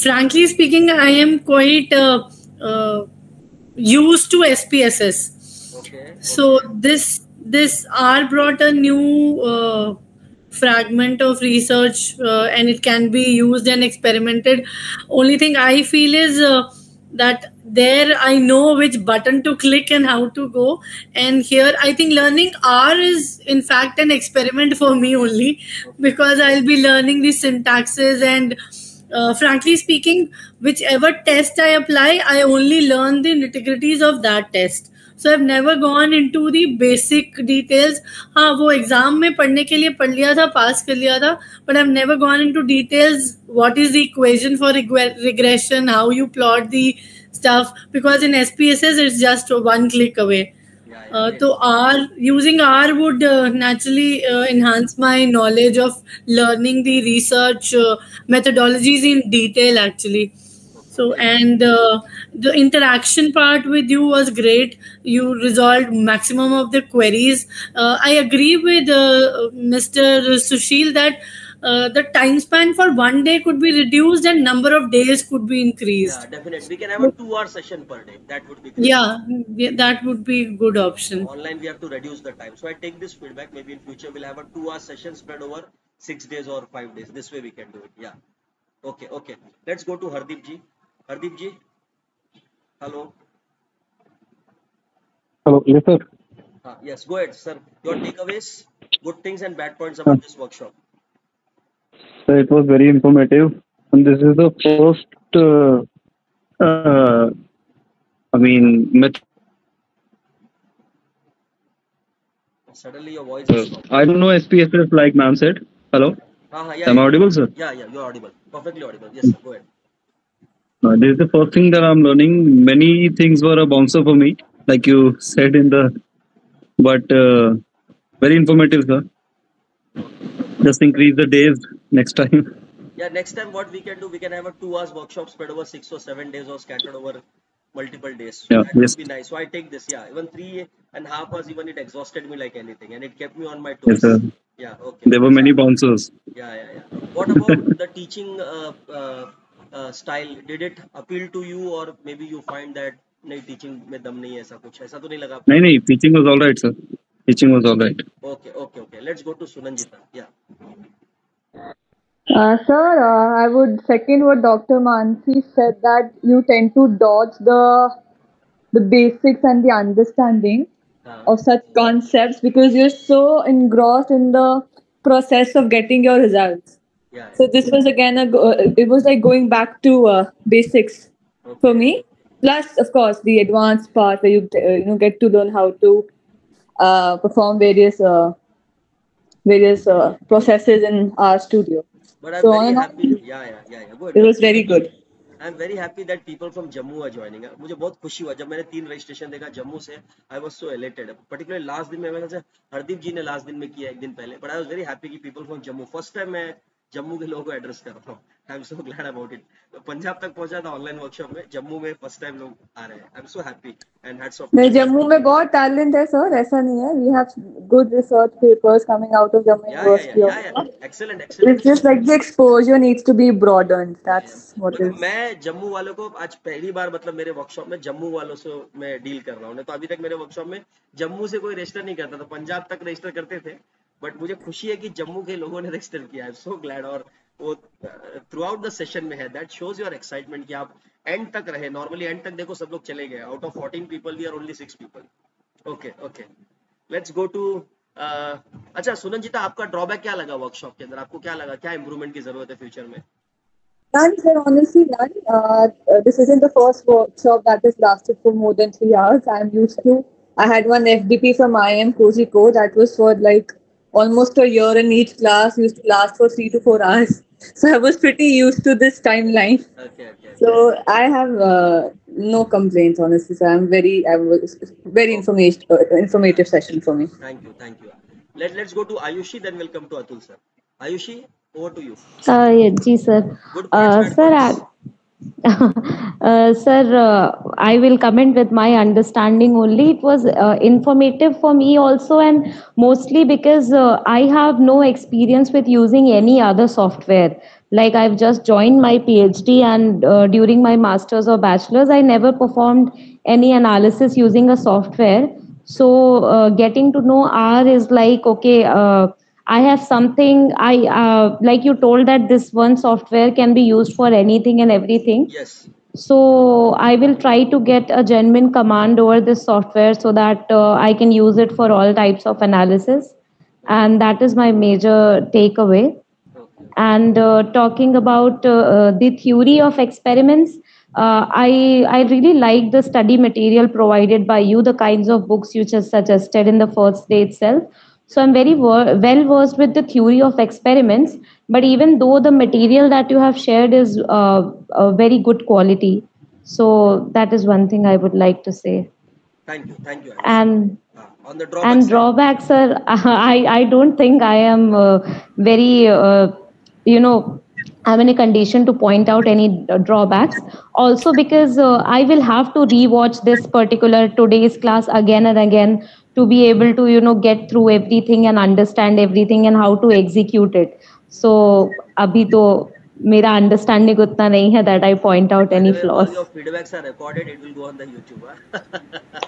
frankly speaking, I am quite used to SPSS. Okay. So this R brought a new fragment of research, and it can be used and experimented. Only thing I feel is that there I know which button to click and how to go. And here I think learning R is in fact an experiment for me only, because I'll be learning the syntaxes and frankly speaking, whichever test I apply, I only learn the nitty-gritties of that test. So I've never gone into the basic details. हाँ, वो exam में पढ़ने के लिए पढ़ लिया था, पास कर लिया था, but I've never gone into details. What is the equation for regression? How you plot the stuff? Because in SPSS it's just one click away. So using R would naturally enhance my knowledge of learning the research methodologies in detail actually. So, and the interaction part with you was great. You resolved maximum of the queries. I agree with Mr. Sushil that the time span for one day could be reduced and number of days could be increased. Yeah, definitely. We can have a 2-hour session per day. That would be great. Yeah, that would be a good option. Online, we have to reduce the time. So I take this feedback. Maybe in future, we'll have a 2-hour session spread over 6 days or 5 days. This way we can do it. Yeah. Okay, okay. Let's go to Hardeep ji. Hardeep ji. Hello. Hello, yes, sir. Yes, go ahead, sir. Your takeaways, good things and bad points about this workshop. So it was very informative, and this is the first, Suddenly your voice is stopped. I don't know SPSS like ma'am said. Hello? Yeah, Am I audible, sir? Yeah, you're audible. Perfectly audible. Yes, sir. Go ahead. This is the first thing that I'm learning. Many things were a bouncer for me, like you said in the, but very informative, sir. Just increase the days next time. Yeah, next time what we can do, we can have a 2 hours workshop spread over 6 or 7 days or scattered over multiple days. So Yeah, that would yes. be nice. So I take this. Yeah, even 3.5 hours, even it exhausted me like anything, and it kept me on my toes. Yes, sir. Yeah, okay. There were many bouncers. Yeah. What about the teaching style? Did it appeal to you, or maybe you find that नहीं teaching में दम नहीं है ऐसा कुछ ऐसा तो नहीं लगा आपको? नहीं, teaching was all right, sir. Teaching was all right. Okay. Let's go to Sunanjita. Yeah. Sir, I would second what Dr. Mansi said, that you tend to dodge the basics and the understanding of such concepts because you're so engrossed in the process of getting your results. Yeah. So this was again it was like going back to basics for me. Plus, of course, the advanced part where you get to learn how to perform various processes in our studio. But I'm So very on and happy. on, Yeah. Good. it was very good. I'm very happy that people from Jammu are joining. मुझे बहुत खुशी हुआ जब मैंने 3 registration देखा जम्मू से. I was so elated. Particularly last दिन में मैंने हरदीप जी ने लास्ट दिन में किया एक दिन पहले. But I was very happy कि people from Jammu. First time मैं जम्मू के लोगों को एड्रेस कर रहा हूँ. I'm so glad about it. Punjab तक पहुंचा था ऑनलाइन वर्कशॉप में. जम्मू में फर्स्ट टाइम लोग आ रहे हैं. I'm so happy and hats off. नहीं, जम्मू में बहुत टैलेंट है सर, ऐसा नहीं है. We have good research papers coming out of Jammu University. Yeah. Excellent. It's just like the exposure needs to be broadened. That's what is. मैं जम्मू वालों को आज पहली बार मतलब मेरे वर्कशॉप में जम्मू वालों से मैं डील कर रहा हूँ. तो अभी तक मेरे वर्कशॉप में जम्मू से कोई रजिस्टर नहीं करता था. पंजाब तक रजिस्टर करते थे. बट मुझे खुशी है कि जम्मू के लोगों ने रजिस्टर किया. I am so glad. और वो थ्रू आउट द सेशन में है. दैट शोज योर एक्साइटमेंट कि आप एंड तक रहे. नॉर्मली एंड तक देखो सब लोग चले गए. Out of 14 people we are only 6 people. Okay. Let's go to अच्छा सुनंजिता, आपका ड्रॉबैक क्या लगा वर्कशॉप के अंदर? आपको क्या लगा, क्या इंप्रूवमेंट की जरूरत है फ्यूचर में? None, sir, honestly, none. This isn't the first workshop that has lasted for more than 3 hours. I had one FDP from IIM Kozhikode that was for like almost a year, and each class used to last for 3 to 4 hours. So I was pretty used to this timeline. Okay. So I have no complaints, honestly. So I was very informative session for me. Thank you. Let's go to Ayushi, then we'll come to Atul sir. Ayushi, over to you. Yeah, ji sir. Good points, sir, sir, I will comment with my understanding only. It was informative for me also, and mostly because I have no experience with using any other software. Like I've just joined my PhD, and during my master's or bachelor's, I never performed any analysis using a software. So getting to know R is like, okay, I have something, like you told that this one software can be used for anything and everything. Yes. So I will try to get a genuine command over this software so that I can use it for all types of analysis. And that is my major takeaway. And talking about the theory of experiments, I really like the study material provided by you, the kinds of books you just suggested in the first day itself. So I'm very well versed with the theory of experiments, but even though the material that you have shared is a very good quality, so that is one thing I would like to say. Thank you. And on the drawbacks, drawbacks, sir, I don't think I am very I'm in a condition to point out any drawbacks. Also because I will have to rewatch this particular today's class again and again to be able to get through everything and understand everything and how to execute it. So abhi to mera understanding utna nahi hai that I point out any flaws. All your feedbacks are recorded. It will go on the YouTube.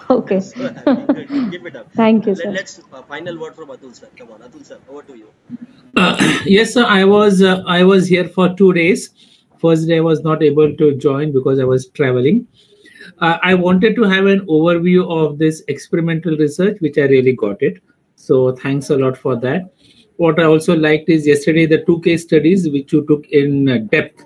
Okay. So happy. Good. Keep it up. Thank you, sir. Let's final word from Atul sir. Come on, Atul sir, over to you. Yes, sir. I was here for 2 days. First day I was not able to join because I was traveling. I wanted to have an overview of this experimental research, which I really got it. So thanks a lot for that. What I also liked is yesterday the 2 case studies which you took in depth.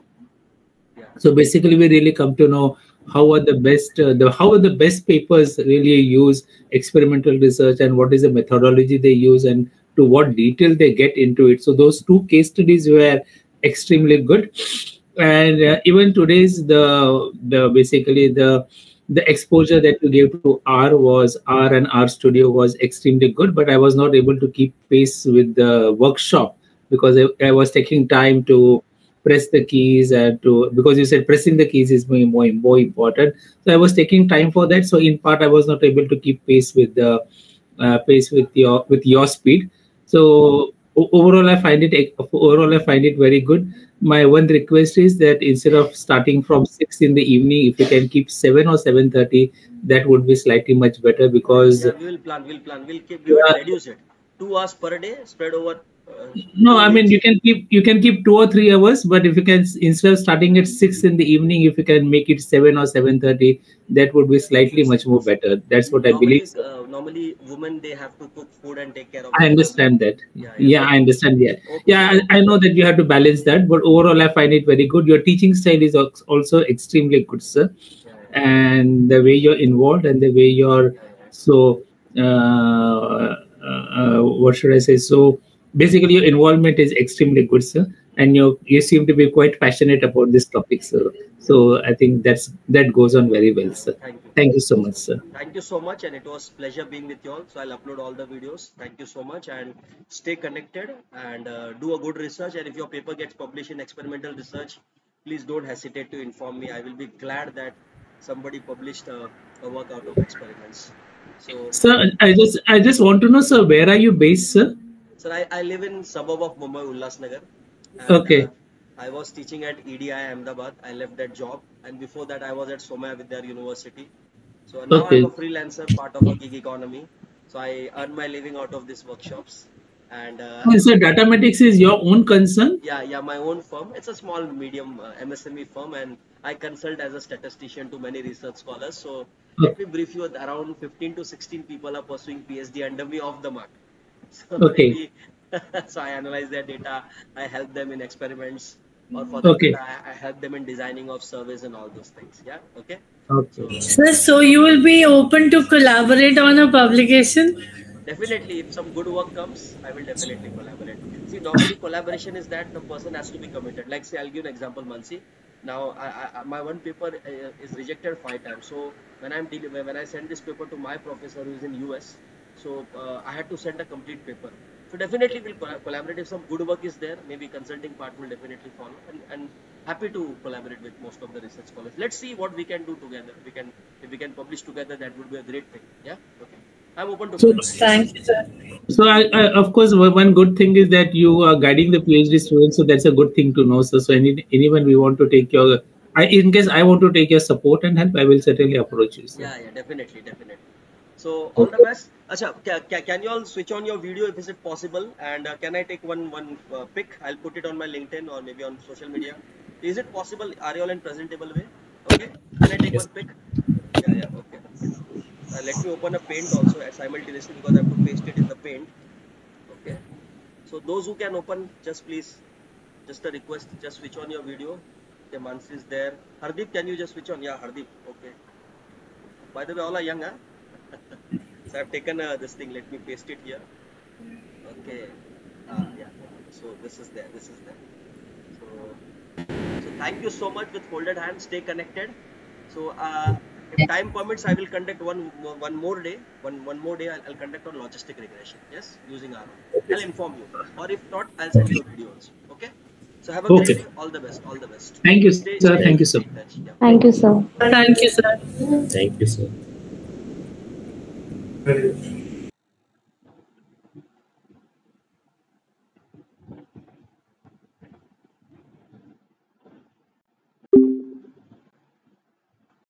So basically we really come to know how are the best papers really use experimental research, and what is the methodology they use, and to what detail they get into it. So those two case studies were extremely good. And even today's the exposure that you gave to R and R Studio was extremely good, but I was not able to keep pace with the workshop because I was taking time to press the keys and because you said pressing the keys is more important. So I was taking time for that. So in part I was not able to keep pace with your speed. So overall I find it very good. My one request is that instead of starting from 6 in the evening, if you can keep 7 or 7:30, that would be slightly much better, because we'll reduce it 2 hours per day spread over. No, I mean you can keep 2 or 3 hours, but if you can, instead of starting at 6 in the evening, if you can make it 7 or 7:30, that would be slightly much more better. That's what I believe. Normally, women, they have to cook food and take care of. I understand that. Yeah, I understand. Yeah, okay. Yeah, I know that you have to balance that, but overall, I find it very good. Your teaching style is also extremely good, sir, and the way you're involved and the way you're what should I say? So basically, your involvement is extremely good, sir, and you seem to be quite passionate about this topic, sir. So I think that goes on very well, sir. Thank you so much, sir. Thank you so much, and it was pleasure being with you all. So I'll upload all the videos. Thank you so much, and stay connected and do a good research. And if your paper gets published in experimental research, please don't hesitate to inform me. I will be glad that somebody published a work out of experiments. So, sir, I just want to know, sir, where are you based, sir? Sir, I live in suburb of Mumbai, Ulhasnagar. Okay. I was teaching at EDI Ahmedabad. I left that job, and before that I was at Somaya Vidyar University. So now I'm a freelancer, part of a gig economy. So I earn my living out of these workshops. And so Datamatics is your own concern? Yeah, my own firm. It's a small, medium MSME firm, and I consult as a statistician to many research scholars. So let me brief you. Around 15 to 16 people are pursuing PhD under me off the mark. So okay. So I analyze their data. I help them in experiments, or for that data, I help them in designing of service and all those things. Yeah. Okay. Okay. So you will be open to collaborate on a publication? Definitely, if some good work comes, I will definitely collaborate. See, normally collaboration is that the person has to be committed. Like, say, I'll give an example, Mansi. Now, my one paper is rejected 5 times. So when I send this paper to my professor who is in US, so I had to send a complete paper. So definitely we'll collaborate. If some good work is there, maybe consulting part will definitely follow. And happy to collaborate with most of the research scholars. Let's see what we can do together. If we can publish together, that would be a great thing. Yeah. Okay. I'm open to. Thank you, sir. So of course, one good thing is that you are guiding the PhD students. So that's a good thing to know. So anyone we want to take your, in case I want to take your support and help, I will certainly approach you. Sir. Yeah, definitely. So all the best. Acha, can you all switch on your video if is it possible? And can I take one pic? I'll put it on my LinkedIn or maybe on social media. Is it possible? Are you all in presentable way? Okay. Can I take one pic? Yeah. Okay. Let me open a Paint also simultaneously because I have to paste it in the Paint. Okay. So those who can open, just please, just a request, just switch on your video. The Mansi is there. Hardeep, can you just switch on? Yeah, Hardeep. Okay. By the way, all are young, huh? So I've taken this thing. Let me paste it here. Okay. Yeah. So this is there. So thank you so much with folded hands. Stay connected. So if time permits, I will conduct one more day. One more day I'll conduct on logistic regression. Yes, using R. I'll inform you. Or if not, I'll send you a video also. Okay. So have a great day. All the best. Thank you, sir. Thank you, sir. Thank you, sir. Thank you, sir. Thank you, sir.